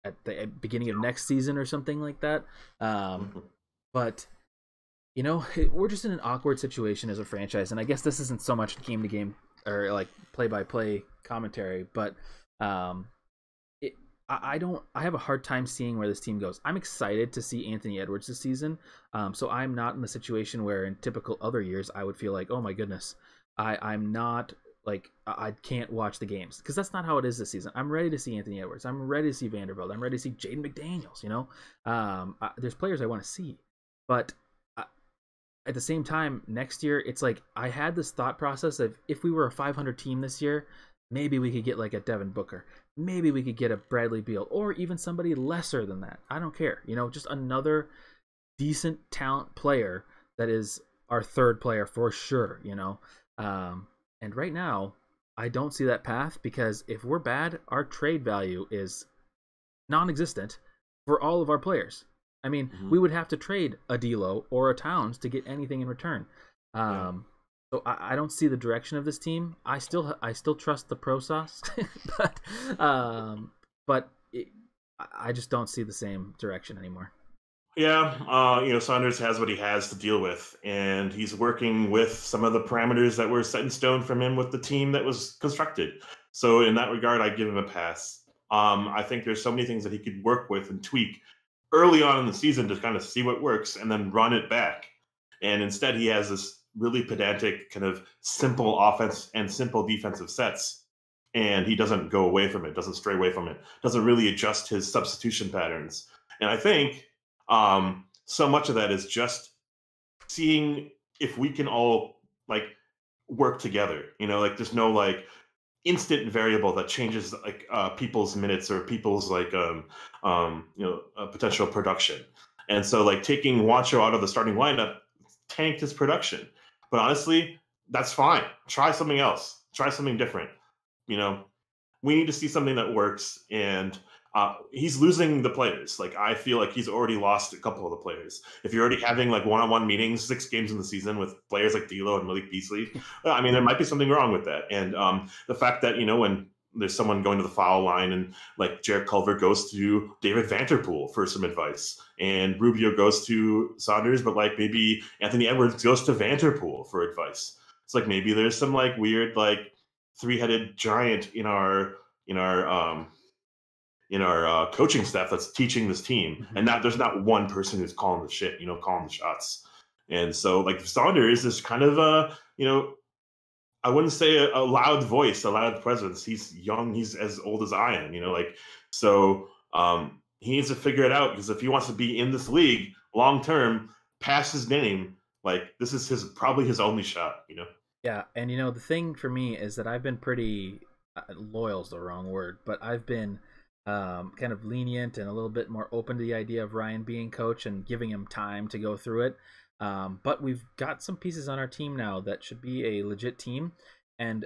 S2: at the beginning of next season or something like that. But we're just in an awkward situation as a franchise, and I guess this isn't so much game to game or like play by play commentary, but I have a hard time seeing where this team goes. I'm excited to see Anthony Edwards this season, so I'm not in the situation where in typical other years I would feel like, oh my goodness, I'm not like I can't watch the games, because that's not how it is this season. I'm ready to see Anthony Edwards. I'm ready to see Vanderbilt. I'm ready to see Jaden McDaniels. There's players I want to see, but at the same time, next year it's like I had this thought process of if we were a 500 team this year, maybe we could get like a Devin Booker. Maybe we could get a Bradley Beal, or even somebody lesser than that. I don't care. Just another decent talent player that is our third player for sure, And right now, I don't see that path, because if we're bad, our trade value is non-existent for all of our players. I mean, we would have to trade a D'Lo or a Towns to get anything in return. So I don't see the direction of this team. I still trust the process, but I just don't see the same direction anymore.
S1: Yeah, Saunders has what he has to deal with, and he's working with some of the parameters that were set in stone from him with the team that was constructed. So in that regard, I give him a pass. I think there's so many things that he could work with and tweak early on in the season to kind of see what works and then run it back. And instead, he has this really pedantic kind of simple offense and simple defensive sets, and he doesn't go away from it, doesn't stray away from it, doesn't really adjust his substitution patterns. And I think so much of that is just seeing if we can all like work together. There's no like instant variable that changes like people's minutes or people's like potential production. And so like taking Wancho out of the starting lineup tanked his production. But honestly, that's fine. Try something else. Try something different. You know, we need to see something that works. And he's losing the players. Like, I feel like he's already lost a couple of the players. If you're already having like one-on-one meetings 6 games in the season with players like D'Lo and Malik Beazley, I mean, there might be something wrong with that. And the fact that, when there's someone going to the foul line and like Jarrett Culver goes to David Vanterpool for some advice, and Rubio goes to Saunders, but like maybe Anthony Edwards goes to Vanterpool for advice. It's like maybe there's some like weird like 3-headed giant in our coaching staff that's teaching this team, and there's not one person who's calling the shit, calling the shots. And so like Saunders is kind of I wouldn't say a loud voice, a loud presence. He's young. He's as old as I am, so he needs to figure it out, because if he wants to be in this league long term, pass his name, like this is probably his only shot,
S2: Yeah, and the thing for me is that I've been pretty loyal is the wrong word, but I've been kind of lenient and a little bit more open to the idea of Ryan being coach and giving him time to go through it. But we've got some pieces on our team now that should be a legit team, and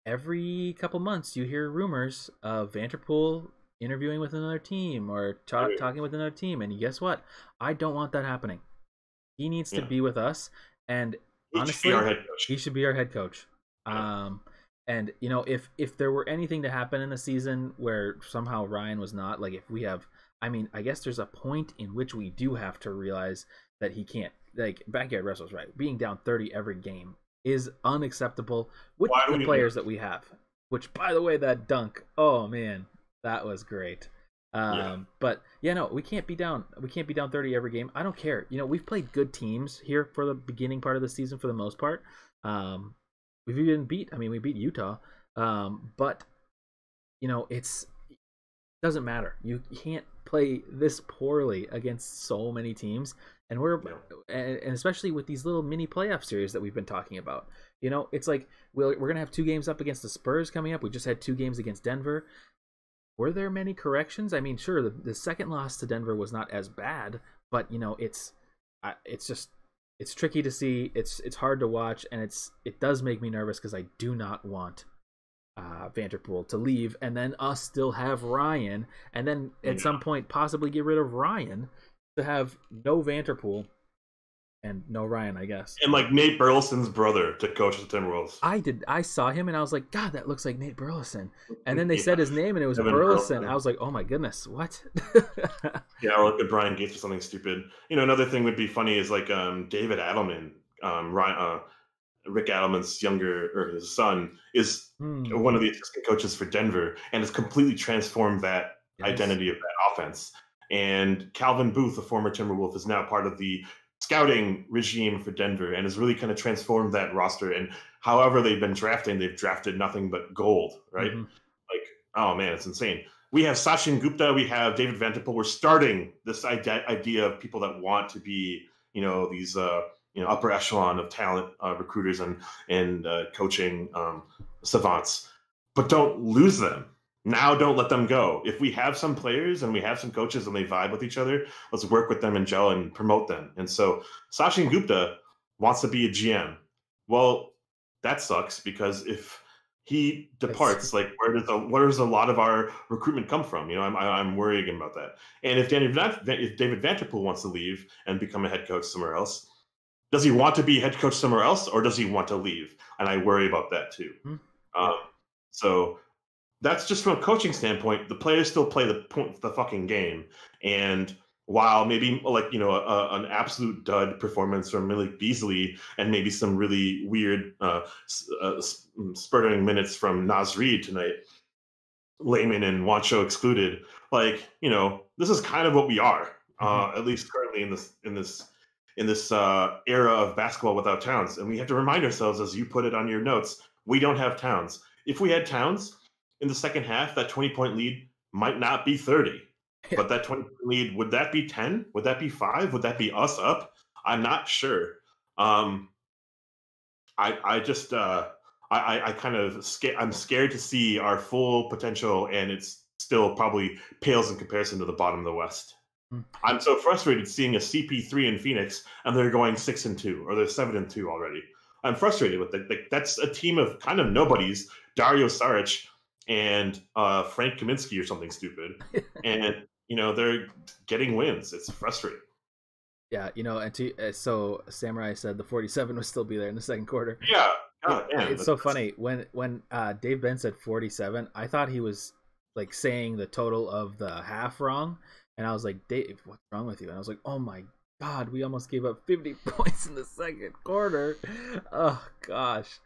S2: every couple months you hear rumors of Vanterpool interviewing with another team or talking with another team, and guess what? I don't want that happening. He needs to be with us, and honestly, he should be our head coach. And if there were anything to happen in the season where somehow Ryan was not, like if we have, I guess there's a point in which we do have to realize that he can't, like Backyard Russell's right. Being down 30 every game is unacceptable with the players that we have. Which, by the way, that dunk, oh man, that was great. But we can't be down 30 every game. I don't care. We've played good teams here for the beginning part of the season for the most part. We've even we beat Utah. But it doesn't matter. You can't play this poorly against so many teams, and and especially with these little mini playoff series that we've been talking about. It's like we're gonna have 2 games up against the Spurs coming up. We just had 2 games against Denver. Were there many corrections? Sure, the second loss to Denver was not as bad, but it's tricky to see. It's hard to watch, and it does make me nervous because I do not want Vanterpool to leave, and then us still have Ryan, and then at some point possibly get rid of Ryan to have no Vanterpool and no Ryan, I guess.
S1: And like Nate Burleson's brother to coach the Timberwolves.
S2: I saw him and I was like, God, that looks like Nate Burleson. And then they said his name and it was Burleson. I was like, oh my goodness, what?
S1: Or like a Brian Gates or something stupid. Another thing would be funny is like David Adelman, Rick Adelman's his son is one of the assistant coaches for Denver, and has completely transformed that identity of that offense. And Calvin Booth, a former Timberwolf, is now part of the scouting regime for Denver and has really kind of transformed that roster. And however they've been drafting, they've drafted nothing but gold, right? Like, oh man, it's insane. We have Sachin Gupta, we have David Vanterpool. We're starting this idea of people that want to be, these upper echelon of talent recruiters and coaching savants, but don't lose them. Now don't let them go. If we have some players and we have some coaches and they vibe with each other, let's work with them and gel and promote them. And so Sachin Gupta wants to be a GM. Well, that sucks, because if he departs, like where does a lot of our recruitment come from? I'm worrying about that. And if David Vanterpool wants to leave and become a head coach somewhere else, does he want to be head coach somewhere else, or does he want to leave? And I worry about that too. So that's just from a coaching standpoint. The players still play the fucking game. And while maybe like, an absolute dud performance from Malik Beazley and maybe some really weird spurting minutes from Naz Reid tonight, Layman and Wancho excluded, like, this is kind of what we are, at least currently in this era of basketball without Towns. And we have to remind ourselves, as you put it on your notes, we don't have Towns. If we had Towns in the second half, that 20-point lead might not be 30. But that 20-point lead, would that be 10? Would that be 5? Would that be us up? I'm not sure. I'm scared to see our full potential, and it's still probably pales in comparison to the bottom of the West. I'm so frustrated seeing a CP3 in Phoenix and they're going 6-2 or they're 7-2 already. I'm frustrated with it. Like, that's a team of kind of nobodies, Dario Saric and Frank Kaminsky or something stupid. And, they're getting wins. It's frustrating.
S2: Yeah, and so Samurai said the 47 would still be there in the second quarter.
S1: Yeah. God,
S2: it's so funny. When Dave Ben said 47, I thought he was like saying the total of the half wrong. And I was like, Dave, what's wrong with you? And I was like, oh my God, we almost gave up 50 points in the second quarter. Oh gosh.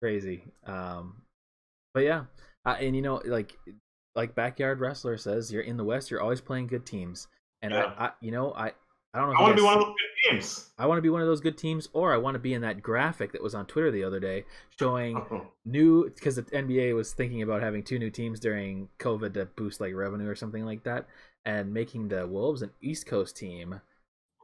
S2: Crazy. But yeah. And like Backyard Wrestler says, you're in the West, you're always playing good teams. And
S1: yeah.
S2: I don't know.
S1: I want to be one of those good teams.
S2: I want to be one of those good teams, or I want to be in that graphic that was on Twitter the other day showing new, because the NBA was thinking about having 2 new teams during COVID to boost like revenue or something like that, and making the Wolves an East Coast team.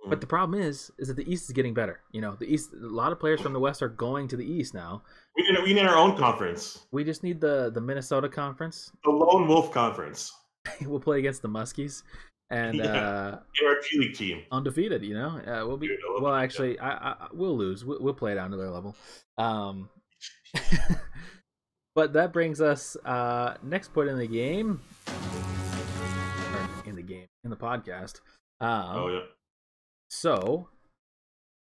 S2: But the problem is that the East is getting better. The East, a lot of players from the West are going to the East now.
S1: We need our own conference.
S2: We just need the Minnesota conference.
S1: The Lone Wolf Conference.
S2: We'll play against the Muskies. And
S1: our G League team
S2: undefeated, we'll be actually we'll lose. We'll play down to their level. But that brings us next point in the game, or in the podcast. So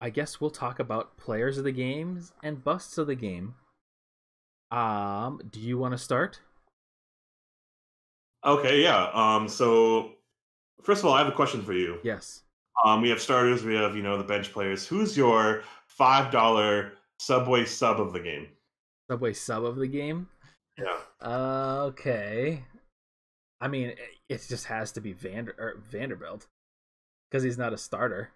S2: I guess we'll talk about players of the games and busts of the game. Do you want to start?
S1: Okay, yeah. So first of all, I have a question for you.
S2: Yes.
S1: We have starters. We have, the bench players. Who's your $5 Subway sub of the game?
S2: Subway sub of the game?
S1: Yeah.
S2: Okay. I mean, it just has to be Vanderbilt because he's not a starter.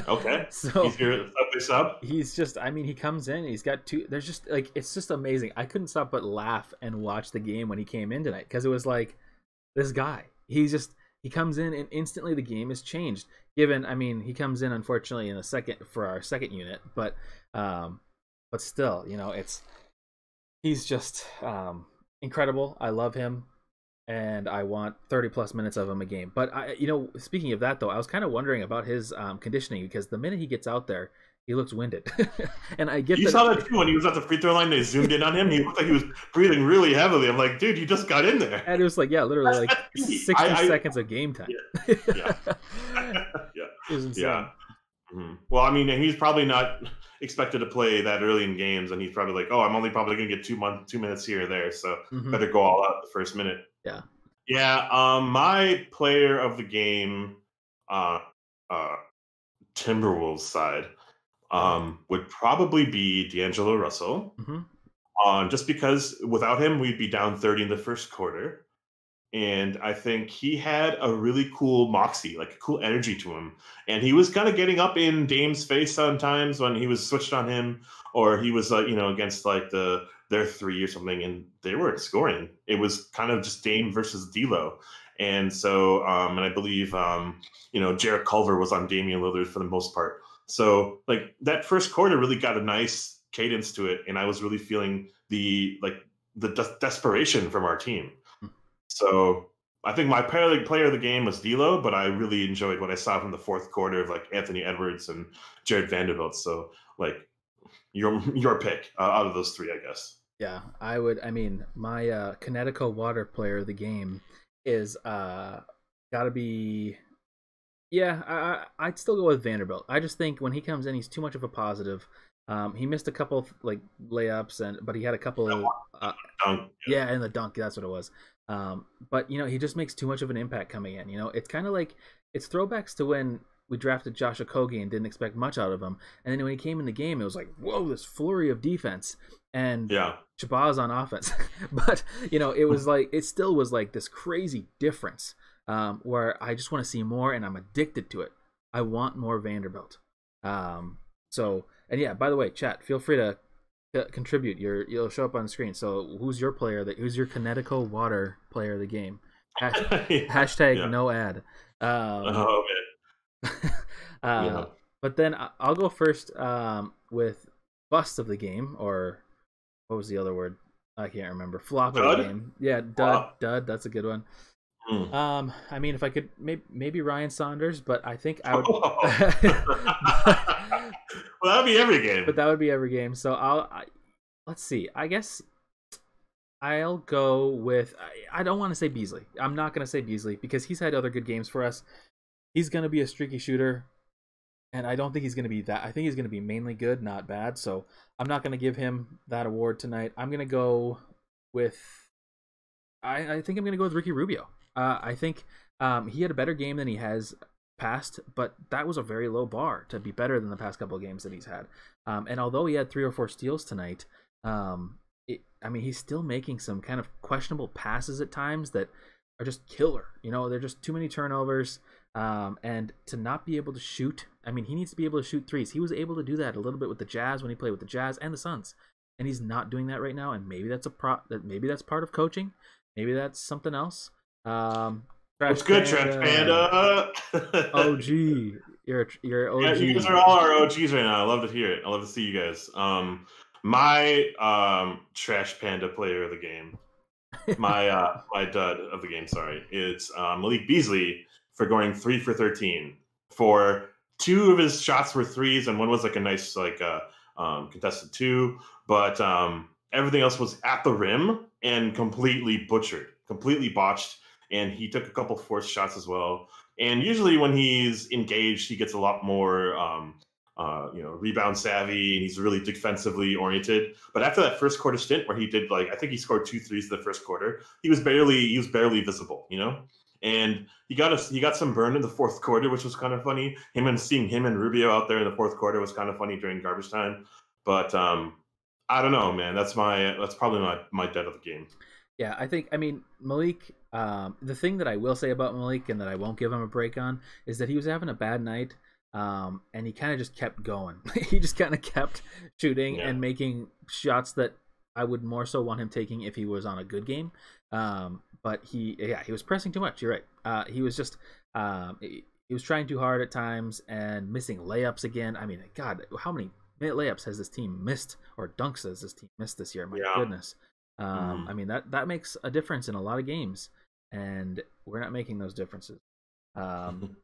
S1: Okay.
S2: So
S1: he's your Subway sub?
S2: He's just, he comes in, he's got 2. There's just, like, it's just amazing. I couldn't stop but laugh and watch the game when he came in tonight because it was like, this guy, he comes in and instantly the game is changed. Given, he comes in unfortunately in a second for our second unit, but still, he's just incredible. I love him, and I want 30+ minutes of him a game. But speaking of that though, I was kind of wondering about his conditioning because the minute he gets out there, he looks winded. And I get
S1: you saw that too when he was at the free throw line. They zoomed in on him. He looked like he was breathing really heavily. I'm like, dude, you just got in there.
S2: And it was like, literally like 60 seconds of game time.
S1: Yeah.
S2: It was insane.
S1: Yeah. Mm-hmm. Well, he's probably not expected to play that early in games, and he's probably like, oh, I'm only probably going to get 2 minutes here or there, so better go all out the first minute.
S2: Yeah.
S1: Yeah. My player of the game, Timberwolves side, would probably be D'Angelo Russell. Just because without him, we'd be down 30 in the first quarter. And I think he had a really cool moxie, like a cool energy to him. And he was kind of getting up in Dame's face sometimes when he was switched on him, or he was, against like their 3 or something, and they weren't scoring. It was kind of just Dame versus D'Lo. And so, and I believe, Jarrett Culver was on Damian Lillard for the most part. So like that first quarter really got a nice cadence to it. And I was really feeling the desperation from our team. So I think my player of the game was D'Lo, but I really enjoyed what I saw from the fourth quarter of like Anthony Edwards and Jared Vanderbilt. So like your pick out of those 3, I guess.
S2: Yeah, I would. My Connecticut water player of the game is gotta be. Yeah, I'd still go with Vanderbilt. I just think when he comes in, he's too much of a positive. He missed a couple of, like, layups, but he had a couple of
S1: dunk.
S2: Yeah, and the dunk, that's what it was. But he just makes too much of an impact coming in. It's kind of like it's throwbacks to when we drafted Josh Okogie and didn't expect much out of him, and then when he came in the game, it was like, whoa, this flurry of defense and Shabazz on offense. But it was like it still was like this crazy difference. Where I just want to see more, and I'm addicted to it. I want more Vanderbilt. So, and yeah, by the way, chat, feel free to contribute. You'll show up on the screen. So, who's your Connecticut water player of the game? Hashtag no ad.
S1: Oh man.
S2: But then I'll go first with bust of the game, or what was the other word? I can't remember. Flop of the game. Yeah, dud. That's a good one. I mean, if I could, maybe Ryan Saunders, but I think I would.
S1: Well, that would be every game.
S2: But that would be every game. So let's see. I guess I'll go with. I don't want to say Beasley. I'm not going to say Beasley because he's had other good games for us. He's going to be a streaky shooter, and I don't think he's going to be that. I think he's going to be mainly good, not bad. So I'm not going to give him that award tonight. I'm going to go with. I think I'm going to go with Ricky Rubio. I think he had a better game than he has past, but that was a very low bar to be better than the past couple of games that he's had. And although he had 3 or 4 steals tonight, he's still making some kind of questionable passes at times that are just killer. They're just too many turnovers. And to not be able to shoot, he needs to be able to shoot threes. He was able to do that a little bit with the Jazz when he played with the Jazz and the Suns, and he's not doing that right now. And maybe that's maybe that's part of coaching. Maybe that's something else.
S1: What's good, Trash Panda?
S2: OG, you're OG.
S1: Yeah, you guys are all our OGs right now. I love to hear it. I love to see you guys. My Trash Panda player of the game, my dud of the game. Sorry, it's Malik Beazley for going 3 for 13. For 2 of his shots were threes, and one was like a nice contested 2. But everything else was at the rim and completely botched. And he took a couple forced shots as well. And usually when he's engaged, he gets a lot more, rebound savvy, and he's really defensively oriented. But after that first quarter stint where he did I think he scored 2 threes in the first quarter, he was barely visible, And he got some burn in the fourth quarter, which was kind of funny. Seeing him and Rubio out there in the fourth quarter was kind of funny during garbage time. But I don't know, man. That's probably my dead of the game.
S2: Yeah, Malik, the thing that I will say about Malik and that I won't give him a break on is that he was having a bad night, and he kind of just kept going. He just kind of kept shooting and making shots that I would more so want him taking if he was on a good game. But he was pressing too much. You're right. He was just he was trying too hard at times and missing layups again. God, how many layups has this team missed, or dunks has this team missed this year? My goodness. That makes a difference in a lot of games, and we're not making those differences. Lehman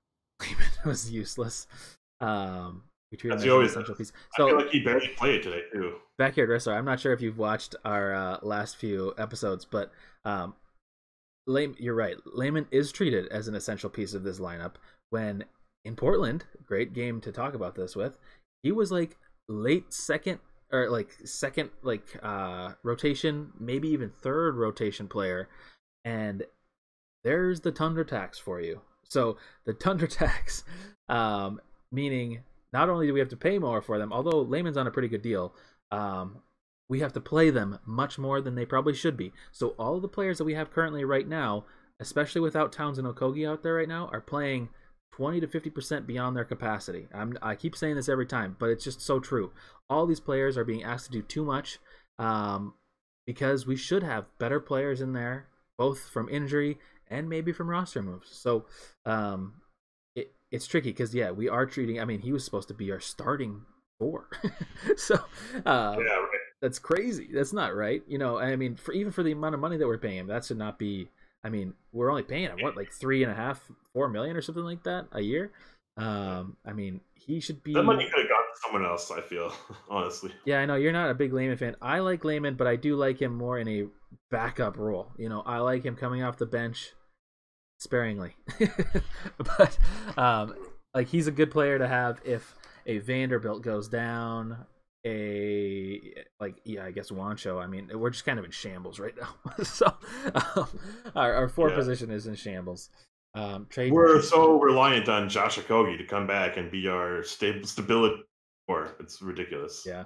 S2: was useless. We treat him as an essential piece. So,
S1: I feel like he barely played today too.
S2: Backyard Wrestler. I'm not sure if you've watched our last few episodes, but you're right. Lehman is treated as an essential piece of this lineup. When in Portland, great game to talk about this with, he was like late second. Or second rotation, maybe even third rotation player, and there's the Tundra tax for you. So the Tundra tax, meaning not only do we have to pay more for them, although Lehman's on a pretty good deal, we have to play them much more than they probably should be. So all of the players that we have currently right now, especially without Towns and Okogie out there right now, are playing 20 to 50% beyond their capacity. I keep saying this every time, but it's just so true. All these players are being asked to do too much, because we should have better players in there, both from injury and maybe from roster moves. So it's tricky because, we are treating, he was supposed to be our starting 4. So that's crazy. That's not right. Even for the amount of money that we're paying him, that should not be. We're only paying him what, like $3.5-4 million or something like that a year. He should be.
S1: That money could have gone to someone else, I feel, honestly.
S2: Yeah, I know you're not a big Lehman fan. I like Lehman, but I do like him more in a backup role. I like him coming off the bench sparingly, but he's a good player to have if a Vanderbilt goes down. I guess Wancho. We're just kind of in shambles right now. So our 4 position is in shambles.
S1: We're so reliant on Josh Okogie to come back and be our stability. It's ridiculous.
S2: Yeah.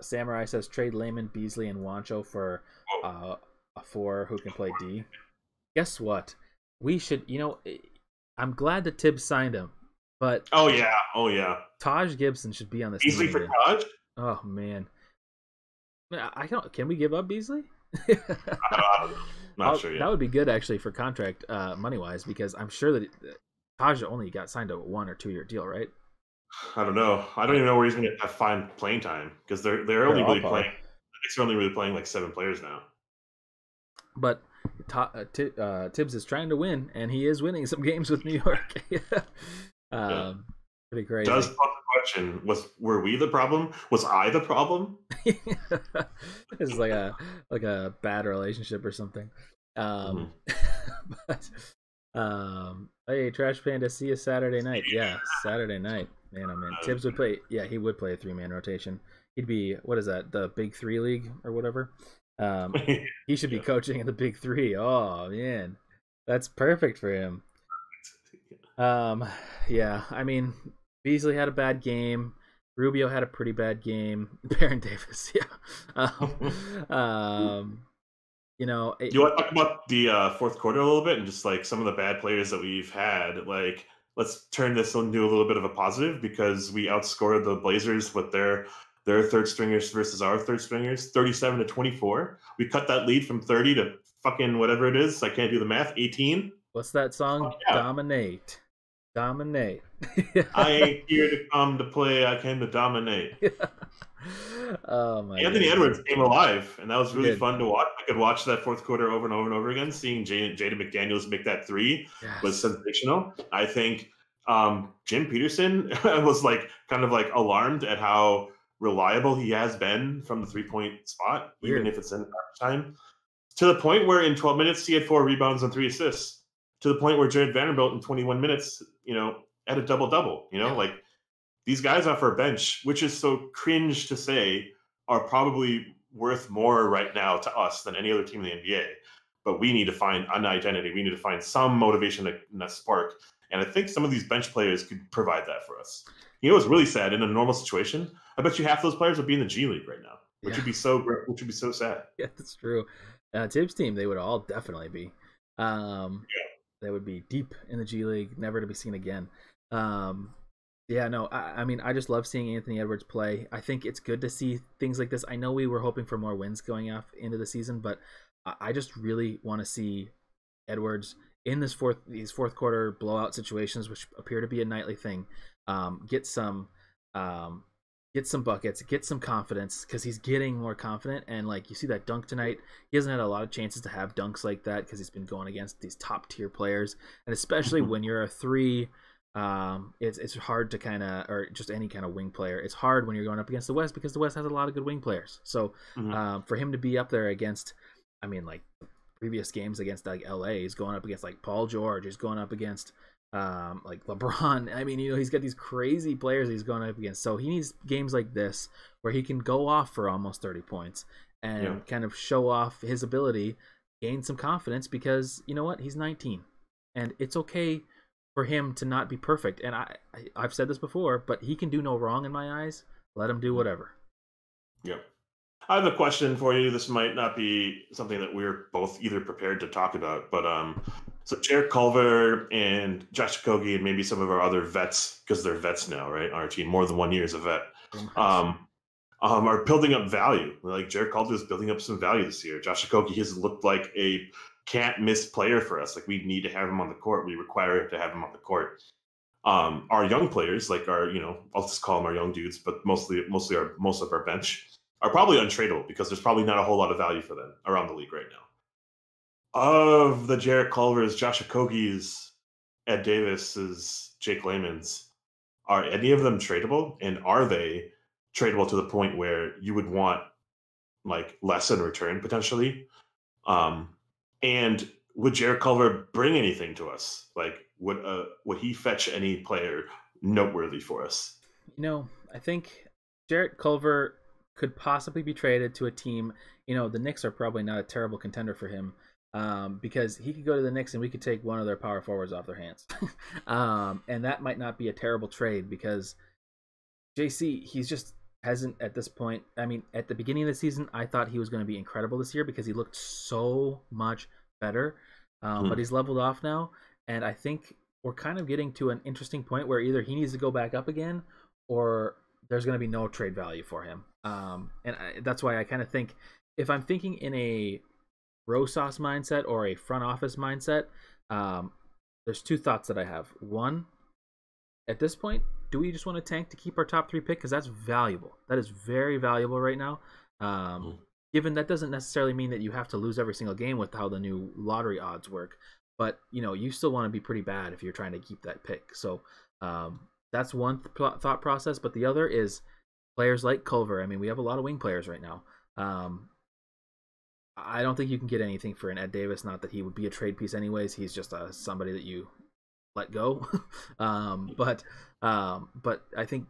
S2: Samurai says trade Lehman, Beasley, and Wancho for a 4 who can play D. Guess what? We should. I'm glad that Tibbs signed him, but
S1: oh yeah,
S2: Taj Gibson should be on this.
S1: Beasley for Taj.
S2: Oh man, I don't. Can we give up Beasley?
S1: Not sure yet.
S2: That would be good actually for contract money wise, because I'm sure that Taj only got signed to a 1 or 2 year deal, right?
S1: I don't know. I don't even know where he's going to find playing time because they're only really playing. It's only really playing like 7 players now.
S2: But Tibbs is trying to win, and he is winning some games with New York.
S1: Yeah.
S2: Pretty crazy.
S1: Does pop the question: were we the problem? Was I the problem?
S2: This is like a bad relationship or something. But hey, Trash Panda, see you Saturday night. Yeah, Saturday night. Man, oh man, Tibbs would play. Yeah, he would play a 3-man rotation. He'd be, what is that? The Big Three League or whatever. He should be coaching in the Big Three. Oh man, that's perfect for him. Yeah, I mean, Beasley had a bad game. Rubio had a pretty bad game. Baron Davis, yeah. You know,
S1: you want to talk about the fourth quarter a little bit and just like some of the bad players that we've had? Like, let's turn this into a little bit of a positive because we outscored the Blazers with their third stringers versus our third stringers, 37-24. We cut that lead from 30 to fucking whatever it is. I can't do the math. 18.
S2: What's that song? Yeah. Dominate.
S1: I ain't here to come to play. I came to dominate.
S2: Oh my!
S1: Anthony Edwards came alive, and that was really fun to watch. I could watch that fourth quarter over and over and over again. Seeing Jaden McDaniels make that three was sensational. I think Jim Peterson was like kind of like alarmed at how reliable he has been from the 3-point spot, even if it's in time. To the point where in 12 minutes he had 4 rebounds and 3 assists. To the point where Jared Vanderbilt in 21 minutes, had a double-double. Like these guys off our bench, which is so cringe to say, are probably worth more right now to us than any other team in the NBA. But we need to find an identity. We need to find some motivation and a spark. And I think some of these bench players could provide that for us. It's really sad. In a normal situation, I bet you half those players would be in the G League right now, which would be so sad.
S2: Yeah, that's true. Tibbs' team, they would all definitely be. They would be deep in the G League, never to be seen again. I mean, I just love seeing Anthony Edwards play. I think it's good to see things like this. I know we were hoping for more wins going off into the season, but I just really want to see Edwards in these fourth quarter blowout situations, which appear to be a nightly thing. Get some buckets, get some confidence, because he's getting more confident. And like you see that dunk tonight, he hasn't had a lot of chances to have dunks like that because he's been going against these top tier players, and especially when you're a 3. It's hard to kind of, or just any kind of wing player, it's hard when you're going up against the West because the West has a lot of good wing players. So for him to be up there against, I mean, like previous games against like LA, he's going up against like Paul George, he's going up against like LeBron. I mean, he's got these crazy players he's going up against. So he needs games like this where he can go off for almost 30 points and kind of show off his ability, gain some confidence, because you know what? He's 19 and it's okay for him to not be perfect. And I've said this before, but he can do no wrong in my eyes. Let him do whatever.
S1: Yep. I have a question for you. This might not be something that we're both either prepared to talk about, but so Jarrett Culver and Josh Okogie and maybe some of our other vets, because they're vets now, right? Our team, more than 1 year as a vet, are building up value. Like Jarrett Culver is building up some value this year. Josh Okogie has looked like a can't miss player for us. Like we need to have him on the court. We require to have him on the court. Our young players, like our, I'll just call them our young dudes, but most of our bench are probably untradeable because there's probably not a whole lot of value for them around the league right now. Of the Jarrett Culvers, Josh Okogie's, Ed Davis's, Jake Layman's, are any of them tradable? And are they tradable to the point where you would want like less in return potentially? And would Jarrett Culver bring anything to us? Like, would he fetch any player noteworthy for us?
S2: I think Jarrett Culver could possibly be traded to a team. The Knicks are probably not a terrible contender for him, because he could go to the Knicks and we could take one of their power forwards off their hands. And that might not be a terrible trade because JC, he's just hasn't at this point. I mean, at the beginning of the season, I thought he was going to be incredible this year because he looked so much better. But he's leveled off now, and I think we're kind of getting to an interesting point where either he needs to go back up again, or there's going to be no trade value for him. That's why I kind of think, if I'm thinking in a Rosas mindset or a front office mindset, there's 2 thoughts that I have. One, at this point, do we just want to tank to keep our top 3 pick? Because that's valuable. That is very valuable right now. given that doesn't necessarily mean that you have to lose every single game with how the new lottery odds work, but you still want to be pretty bad if you're trying to keep that pick. So that's one thought process, but the other is players like Culver. I mean, we have a lot of wing players right now. I don't think you can get anything for an Ed Davis. Not that he would be a trade piece anyways. He's just somebody that you let go. But I think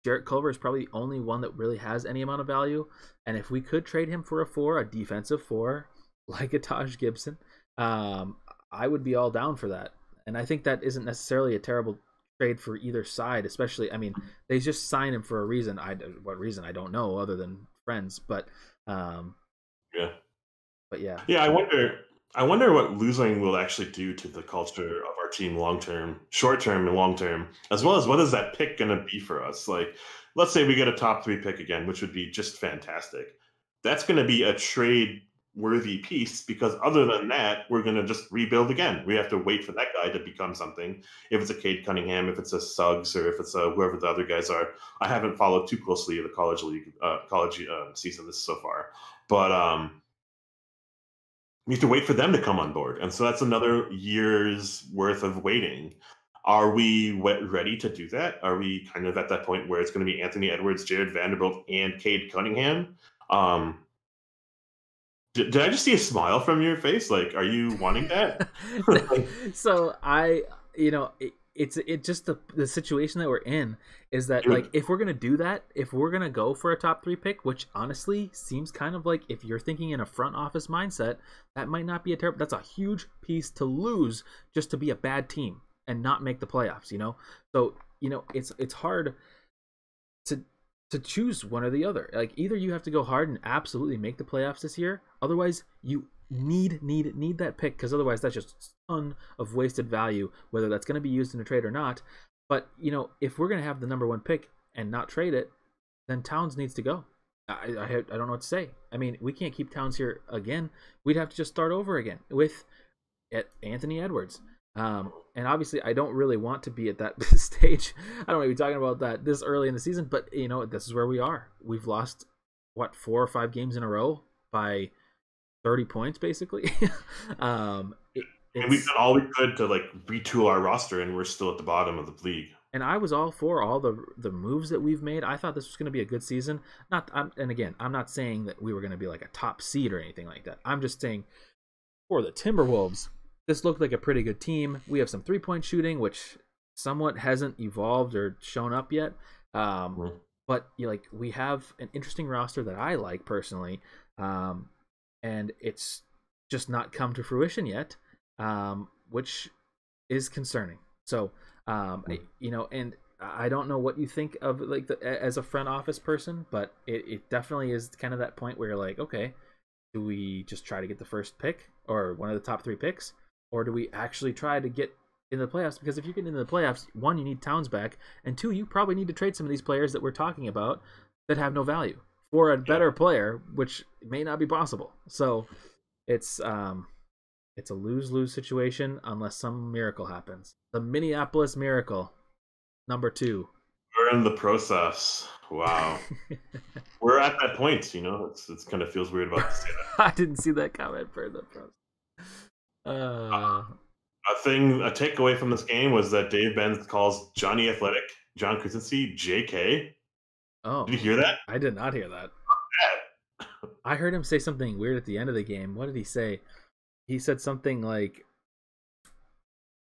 S2: Jarrett Culver is probably the only one that really has any amount of value. And if we could trade him for a defensive 4, like a Taj Gibson, I would be all down for that. And I think that isn't necessarily a terrible trade for either side, especially, I mean, they just signed him for a reason. What reason I don't know, other than friends. But
S1: yeah.
S2: But yeah.
S1: Yeah, I wonder what losing will actually do to the culture of our team long term, short term and long term, as well as what is that pick going to be for us? Like, let's say we get a top 3 pick again, which would be just fantastic. That's going to be a trade worthy piece, because other than that, we're going to just rebuild again. We have to wait for that guy to become something. If it's a Cade Cunningham, if it's a Suggs, or if it's a whoever the other guys are. I haven't followed too closely the college season this so far, but we have to wait for them to come on board. And so that's another year's worth of waiting. Are we ready to do that? Are we kind of at that point where it's going to be Anthony Edwards, Jared Vanderbilt, and Cade Cunningham? Did I just see a smile from your face? Like, are you wanting that?
S2: So it's just the situation that we're in is that, like, if we're gonna do that, if we're gonna go for a top 3 pick, which honestly seems kind of like, if you're thinking in a front office mindset, that might not be a terrible. That's a huge piece to lose just to be a bad team and not make the playoffs. So it's hard to choose one or the other. Like, either you have to go hard and absolutely make the playoffs this year, otherwise you need that pick, because otherwise that's just a ton of wasted value, whether that's going to be used in a trade or not. But if we're going to have the number 1 pick and not trade it, then Towns needs to go. I don't know what to say. I mean, we can't keep Towns here again. We'd have to just start over again with Anthony Edwards. And obviously I don't really want to be at that stage. I don't want to be talking about that this early in the season, but this is where we are. We've lost 4 or 5 games in a row by 30 points basically.
S1: And we've done all we could to, like, retool our roster, and we're still at the bottom of the league.
S2: And I was all for all the moves that we've made. I thought this was going to be a good season. And again, I'm not saying that we were going to be like a top seed or anything like that. I'm just saying, for the Timberwolves, this looked like a pretty good team. We have some 3-point shooting, which somewhat hasn't evolved or shown up yet. But we have an interesting roster that I like personally, and it's just not come to fruition yet, which is concerning. So, and I don't know what you think of, like, as a front office person, but it definitely is kind of that point where you're like, okay, do we just try to get the first pick or one of the top 3 picks? Or do we actually try to get in the playoffs? Because if you get into the playoffs, 1, you need Towns back, and 2, you probably need to trade some of these players that we're talking about that have no value for a better player, which may not be possible. So it's a lose-lose situation unless some miracle happens. The Minneapolis Miracle, number 2.
S1: We're in the process. Wow. We're at that point, it's kind of feels weird about to say that.
S2: I didn't see that comment for the process.
S1: A takeaway from this game was that Dave Benz calls Johnny Athletic, John Krasinski, JK.
S2: Oh,
S1: did you hear that?
S2: I did not hear that. I heard him say something weird at the end of the game. What did he say? He said something like,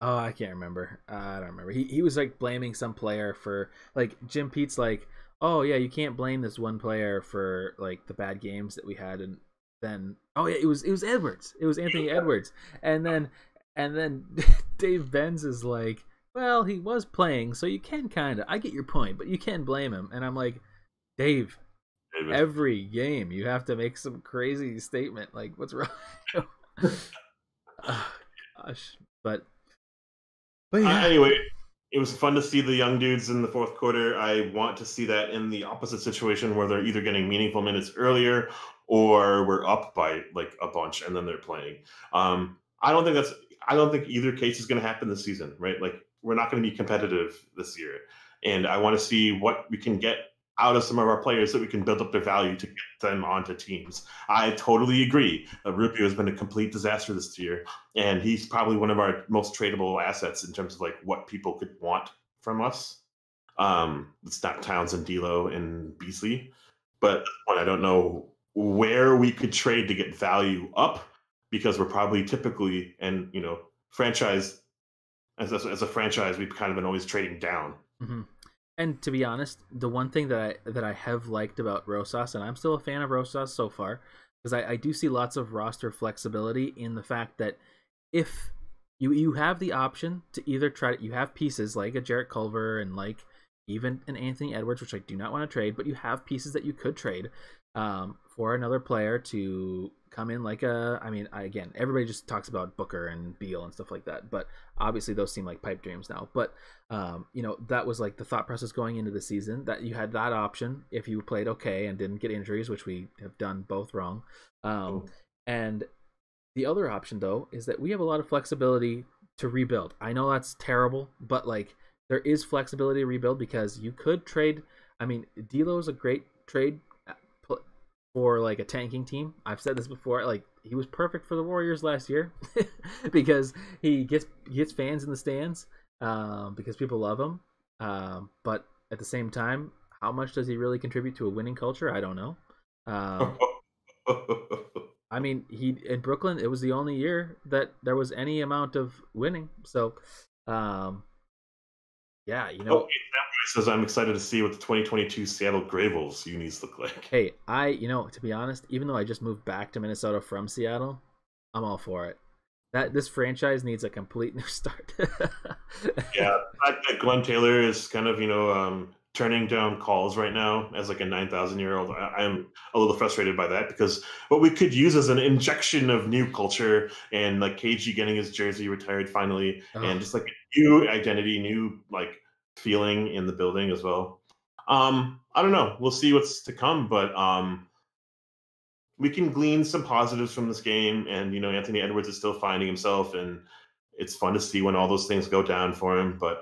S2: oh, I can't remember. I don't remember. He was like blaming some player for, like, Jim Pete's like, oh yeah, you can't blame this one player for, like, the bad games that we had, and then, oh yeah, it was Edwards. It was Anthony Edwards. And then Dave Benz is like, well, he was playing, so you can I get your point, but you can blame him. And I'm like, Dave, every game you have to make some crazy statement. Like, what's wrong? Gosh. But yeah.
S1: Anyway, it was fun to see the young dudes in the 4th quarter. I want to see that in the opposite situation, where they're either getting meaningful minutes earlier or we're up by, like, a bunch and then they're playing. I don't think either case is going to happen this season, right? Like, we're not going to be competitive this year, and I want to see what we can get out of some of our players so we can build up their value to get them onto teams. I totally agree. Rubio has been a complete disaster this year, and he's probably one of our most tradable assets in terms of like what people could want from us. It's not Townsend, D'Lo, and Beasley, but at this point, I don't know where we could trade to get value up because we're probably typically, and franchise as a franchise, we've kind of been always trading down.
S2: Mm-hmm. And to be honest, the one thing that I have liked about Rosas, and I'm still a fan of Rosas so far, because I do see lots of roster flexibility in the fact that if you have the option to either try, you have pieces like a Jarrett Culver and like even an Anthony Edwards, which I do not want to trade, but you have pieces that you could trade for another player to come in like again, everybody just talks about Booker and Beal and stuff like that, but obviously those seem like pipe dreams now. But that was like the thought process going into the season, that you had that option if you played okay and didn't get injuries, which we have done both wrong. And the other option though is that we have a lot of flexibility to rebuild. I know that's terrible, but like there is flexibility to rebuild because you could trade. I mean, D'Lo is a great trade for like a tanking team. I've said this before, like he was perfect for the Warriors last year because he gets fans in the stands because people love him. But at the same time, how much does he really contribute to a winning culture? I don't know. I mean, he in Brooklyn, it was the only year that there was any amount of winning. So, yeah,
S1: says I'm excited to see what the 2022 Seattle Gravel's unis look like.
S2: Hey, to be honest, even though I just moved back to Minnesota from Seattle, I'm all for it. This franchise needs a complete new start.
S1: Yeah, the fact that Glenn Taylor is kind of turning down calls right now as like a 9,000-year-old, I'm a little frustrated by that because what we could use as an injection of new culture and like KG getting his jersey retired finally, and just like a new identity, new like feeling in the building as well. I don't know. We'll see what's to come, but we can glean some positives from this game. And Anthony Edwards is still finding himself, and it's fun to see when all those things go down for him. But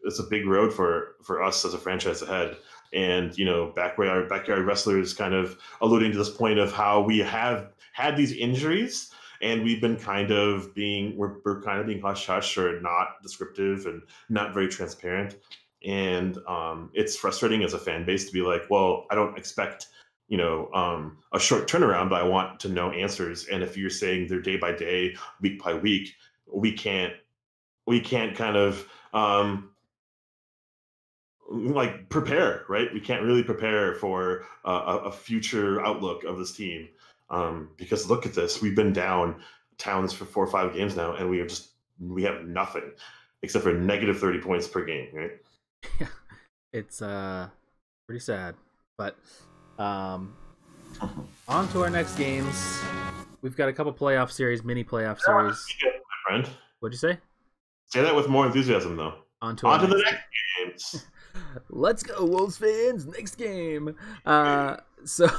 S1: it's a big road for us as a franchise ahead. And backyard wrestlers kind of alluding to this point of how we have had these injuries. And we've been we're kind of being hush hush or not descriptive and not very transparent. And it's frustrating as a fan base to be like, well, I don't expect, a short turnaround, but I want to know answers. And if you're saying they're day by day, week by week, we can't kind of like prepare, right? We can't really prepare for a future outlook of this team. Because look at this, we've been down Towns for 4 or 5 games now, and we have nothing except for negative 30 points per game, right?
S2: Yeah, it's pretty sad. But on to our next games. We've got a couple mini playoff series.
S1: My friend,
S2: what'd you say?
S1: Say that with more enthusiasm, though. On to the next games.
S2: Let's go, Wolves fans! Next game. So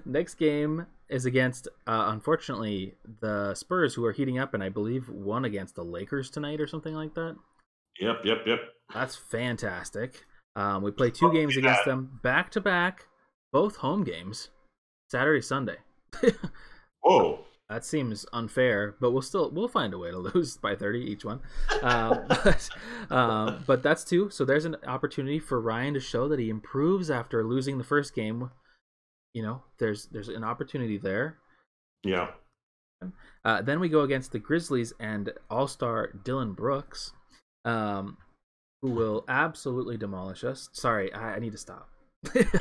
S2: next game is against, unfortunately, the Spurs, who are heating up, and I believe won against the Lakers tonight or something like that.
S1: Yep.
S2: That's fantastic. We play 2 games against them back to back, both home games, Saturday, Sunday.
S1: Whoa.
S2: That seems unfair, but we'll find a way to lose by 30 each one. But that's 2. So there's an opportunity for Ryan to show that he improves after losing the first game. There's an opportunity there.
S1: Yeah.
S2: Then we go against the Grizzlies and All-Star Dylan Brooks, who will absolutely demolish us. Sorry, I need to stop.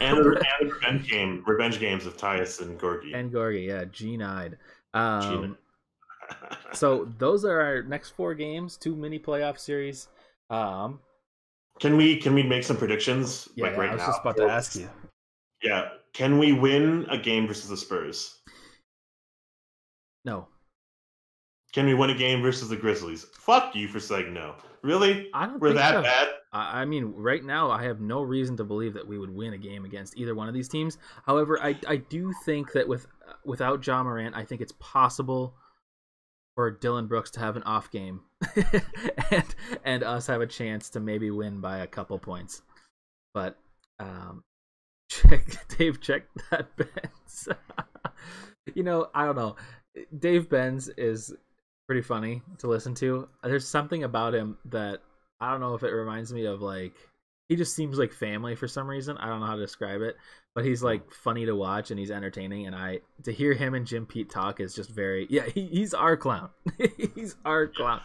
S1: and revenge games of Tyus and Gorgie.
S2: And Gorgie, yeah, G9. So those are our next 4 games, 2 mini playoff series.
S1: Can we make some predictions?
S2: Yeah, right I was now? Just about to ask you.
S1: Yeah, can we win a game versus the Spurs?
S2: No.
S1: Can we win a game versus the Grizzlies? Fuck you for saying no. Really?
S2: I don't
S1: We're
S2: think
S1: that
S2: so.
S1: bad?
S2: I mean, right now, I have no reason to believe that we would win a game against either one of these teams. However, I do think that without Ja Morant, I think it's possible for Dylan Brooks to have an off game and us have a chance to maybe win by a couple points. But Um, check that Benz. I don't know. Dave Benz is pretty funny to listen to. There's something about him that I don't know if it reminds me of, like, he just seems like family for some reason. I don't know how to describe it, but he's like funny to watch and he's entertaining. And to hear him and Jim Pete talk is just he's our clown. He's our clown.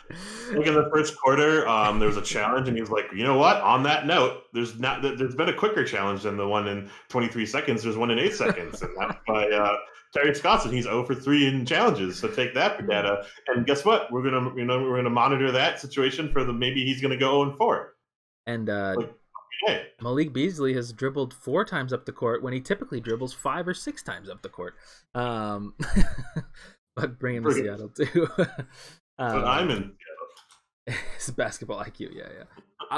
S1: Like in the first quarter, there was a challenge, and he was like, "You know what? On that note, there's been a quicker challenge than the one in 23 seconds. There's one in 8 seconds, and that's by Terry Scottson. He's 0 for 3 in challenges. So take that for data. And guess what? We're gonna monitor that situation for maybe he's gonna go 0 and 4.
S2: And Malik Beazley has dribbled 4 times up the court when he typically dribbles 5 or 6 times up the court. But bring him to Seattle too.
S3: But I'm in
S2: Seattle. It's basketball IQ, yeah.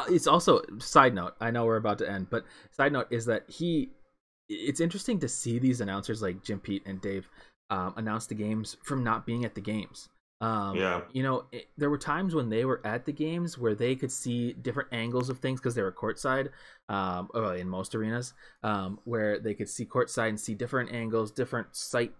S2: It's also, side note, I know we're about to end, but side note is that it's interesting to see these announcers like Jim Pete and Dave announce the games from not being at the games. There were times when they were at the games where they could see different angles of things because they were courtside, in most arenas, where they could see courtside and see different angles, different sight,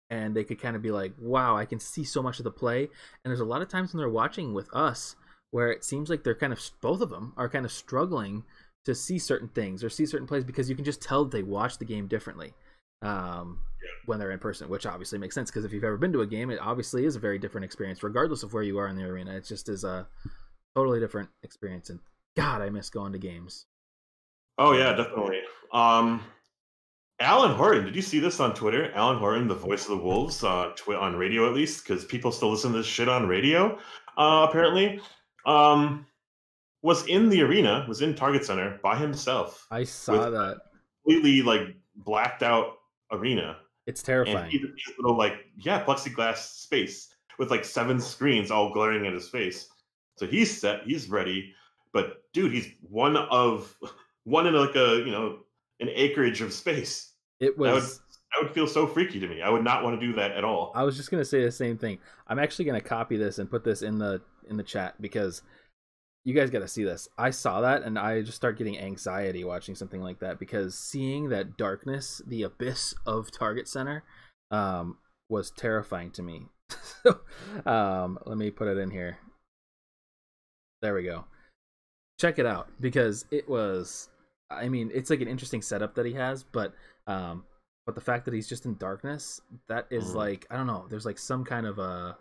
S2: and they could kind of be like, wow, I can see so much of the play. And there's a lot of times when they're watching with us where it seems like they're kind of, both of them are kind of struggling to see certain things or see certain plays because you can just tell they watch the game differently. When they're in person, which obviously makes sense because if you've ever been to a game, it obviously is a very different experience regardless of where you are in the arena. It just is a totally different experience, and God, I miss going to games.
S1: Oh yeah, definitely. Alan Horton, did you see this on Twitter? Alan Horton, the voice of the Wolves, on radio at least, because people still listen to this shit on radio, apparently, was in the arena, was in Target Center by himself.
S2: I saw that.
S1: Completely blacked out arena.
S2: It's terrifying.
S1: And he's a little plexiglass space with 7 screens all glaring at his face. So he's set, he's ready. But dude, he's one in an acreage of space.
S2: It was
S1: that would feel so freaky to me. I would not want to do that at all.
S2: I was just gonna say the same thing. I'm actually gonna copy this and put this in the chat because you guys got to see this. I saw that and I just start getting anxiety watching something like that because seeing that darkness, the abyss of Target Center, was terrifying to me. Let me put it in here. There we go. Check it out because it was. I mean, it's like an interesting setup that he has, but the fact that he's just in darkness, that is I don't know. There's some kind of a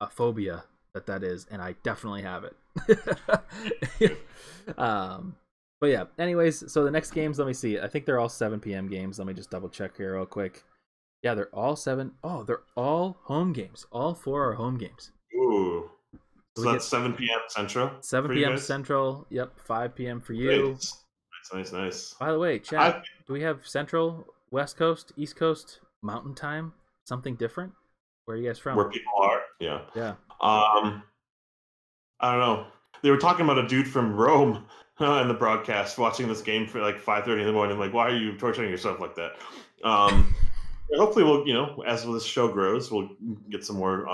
S2: phobia that is, and I definitely have it. But yeah, anyways, so the next games, let me see. I think they're all 7 p.m. games. Let me just double check here real quick. Yeah, they're all 7. Oh, they're all home games. All 4 are home games.
S1: Ooh. So that's 7 p.m. Central?
S2: 7 p.m. Central. Yep, 5 p.m. for you.
S1: Nice.
S2: By the way, chat, do we have Central, West Coast, East Coast, Mountain Time? Something different? Where are you guys from?
S1: Where people are? Yeah.
S2: Yeah.
S1: I don't know. They were talking about a dude from Rome in the broadcast watching this game for 5:30 in the morning. Why are you torturing yourself like that? Hopefully we'll, as this show grows, we'll get some more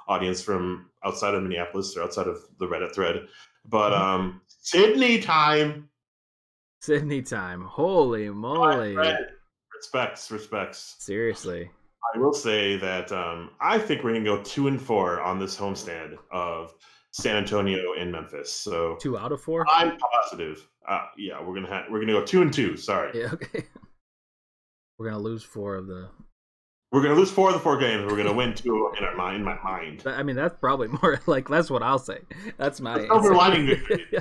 S1: audience from outside of Minneapolis or outside of the Reddit thread. But Sydney time.
S2: Holy moly.
S1: Respects.
S2: Seriously.
S1: I will say that I think we're going to go 2 and 4 on this homestand of San Antonio and Memphis. So
S2: 2 out of 4.
S1: I'm positive. Yeah, we're gonna go 2 and 2. Sorry.
S2: Yeah. Okay. We're gonna lose 4 of the.
S1: We're gonna lose 4 of the 4 games. We're gonna win 2 in my mind.
S2: I mean, that's probably more that's what I'll say. That's my
S1: overlining victory.
S2: Yeah.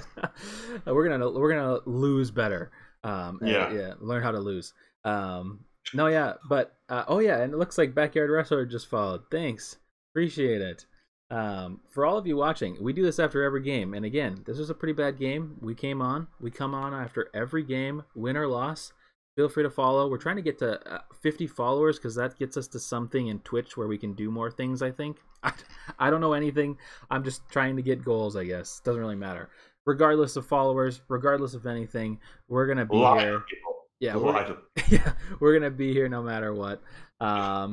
S2: We're gonna lose better. Learn how to lose. No, yeah, but and it looks like Backyard Wrestler just followed. Thanks, appreciate it. For all of you watching, we do this after every game, and again, this was a pretty bad game. We come on after every game, win or loss. Feel free to follow. We're trying to get to 50 followers because that gets us to something in Twitch where we can do more things. I think I don't know anything. I'm just trying to get goals. I guess doesn't really matter. Regardless of followers, regardless of anything, we're gonna be here. Yeah, we're gonna be here no matter what.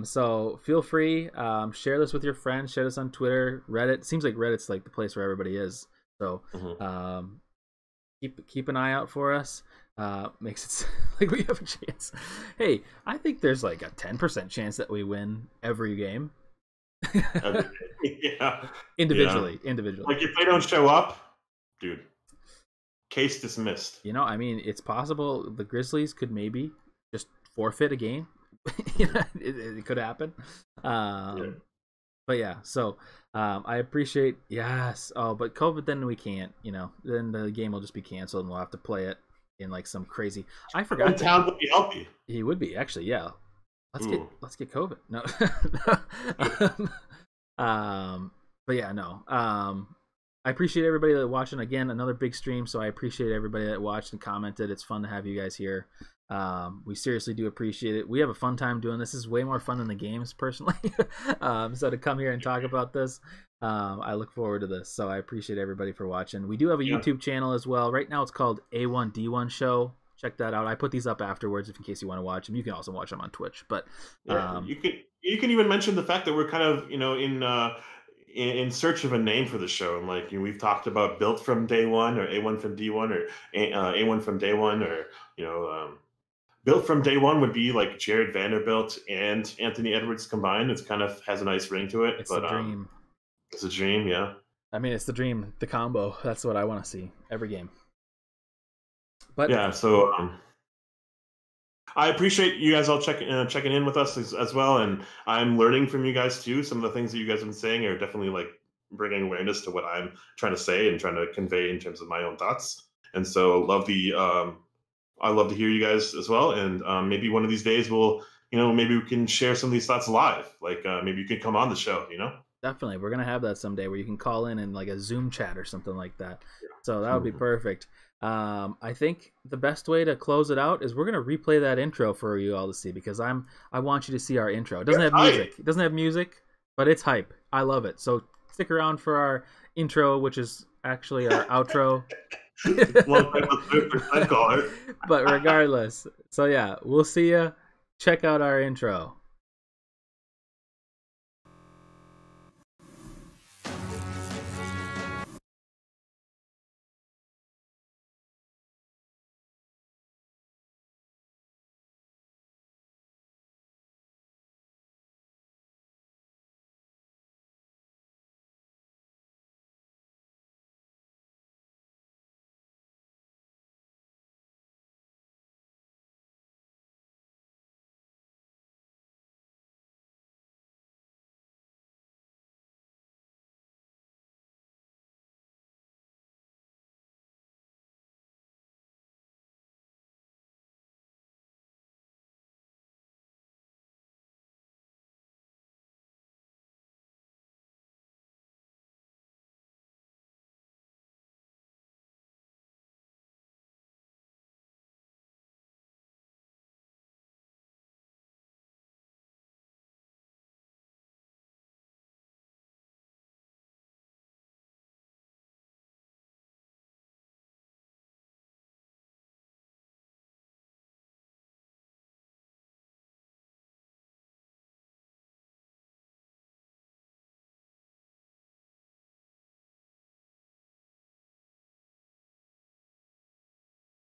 S2: So feel free, share this with your friends, share this on Twitter, Reddit. Seems like Reddit's the place where everybody is. So keep an eye out for us. makes it like we have a chance. Hey, I think there's like a 10% chance that we win every game.
S1: Yeah.
S2: Individually.
S1: Like if they don't show up, dude, case dismissed.
S2: You know, I mean, it's possible the Grizzlies could maybe just forfeit a game. It could happen. But yeah, so I appreciate but COVID, then we can't, then the game will just be canceled and we'll have to play it in like some crazy. I forgot.
S1: Town would be healthy.
S2: He would be actually, yeah. Let's get COVID. No. But yeah, no. I appreciate everybody that watching. Again, another big stream, so I appreciate everybody that watched and commented. It's fun to have you guys here. We seriously do appreciate it. We have a fun time doing this. This is way more fun than the games, personally. So to come here and talk about this, I look forward to this. So I appreciate everybody for watching. We do have a YouTube channel as well. Right now it's called A1D1 Show. Check that out. I put these up afterwards in case you want to watch them. You can also watch them on Twitch. But
S1: you can even mention the fact that we're kind of in search of a name for the show, and like we've talked about Built from Day One or A1 from D1 or A1 from Day One, or Built from Day One would be like Jared Vanderbilt and Anthony Edwards combined. It's kind of has a nice ring to it.
S2: It's a dream.
S1: It's a dream, yeah.
S2: I mean, it's the dream, the combo. That's what I want to see every game. But
S1: yeah, so I appreciate you guys all checking in with us as well, and I'm learning from you guys too. Some of the things that you guys have been saying are definitely like bringing awareness to what I'm trying to say and trying to convey in terms of my own thoughts. And so I love to hear you guys as well. And maybe one of these days maybe we can share some of these thoughts live. Like maybe you could come on the show,
S2: Definitely. We're going to have that someday where you can call in like a Zoom chat or something like that. Yeah. So that would be perfect. I think the best way to close it out is we're going to replay that intro for you all to see, because I want you to see our intro. It doesn't have music. It doesn't have music, but it's hype. I love it. So stick around for our intro, which is actually our outro. But regardless, so yeah, we'll see you. Check out our intro.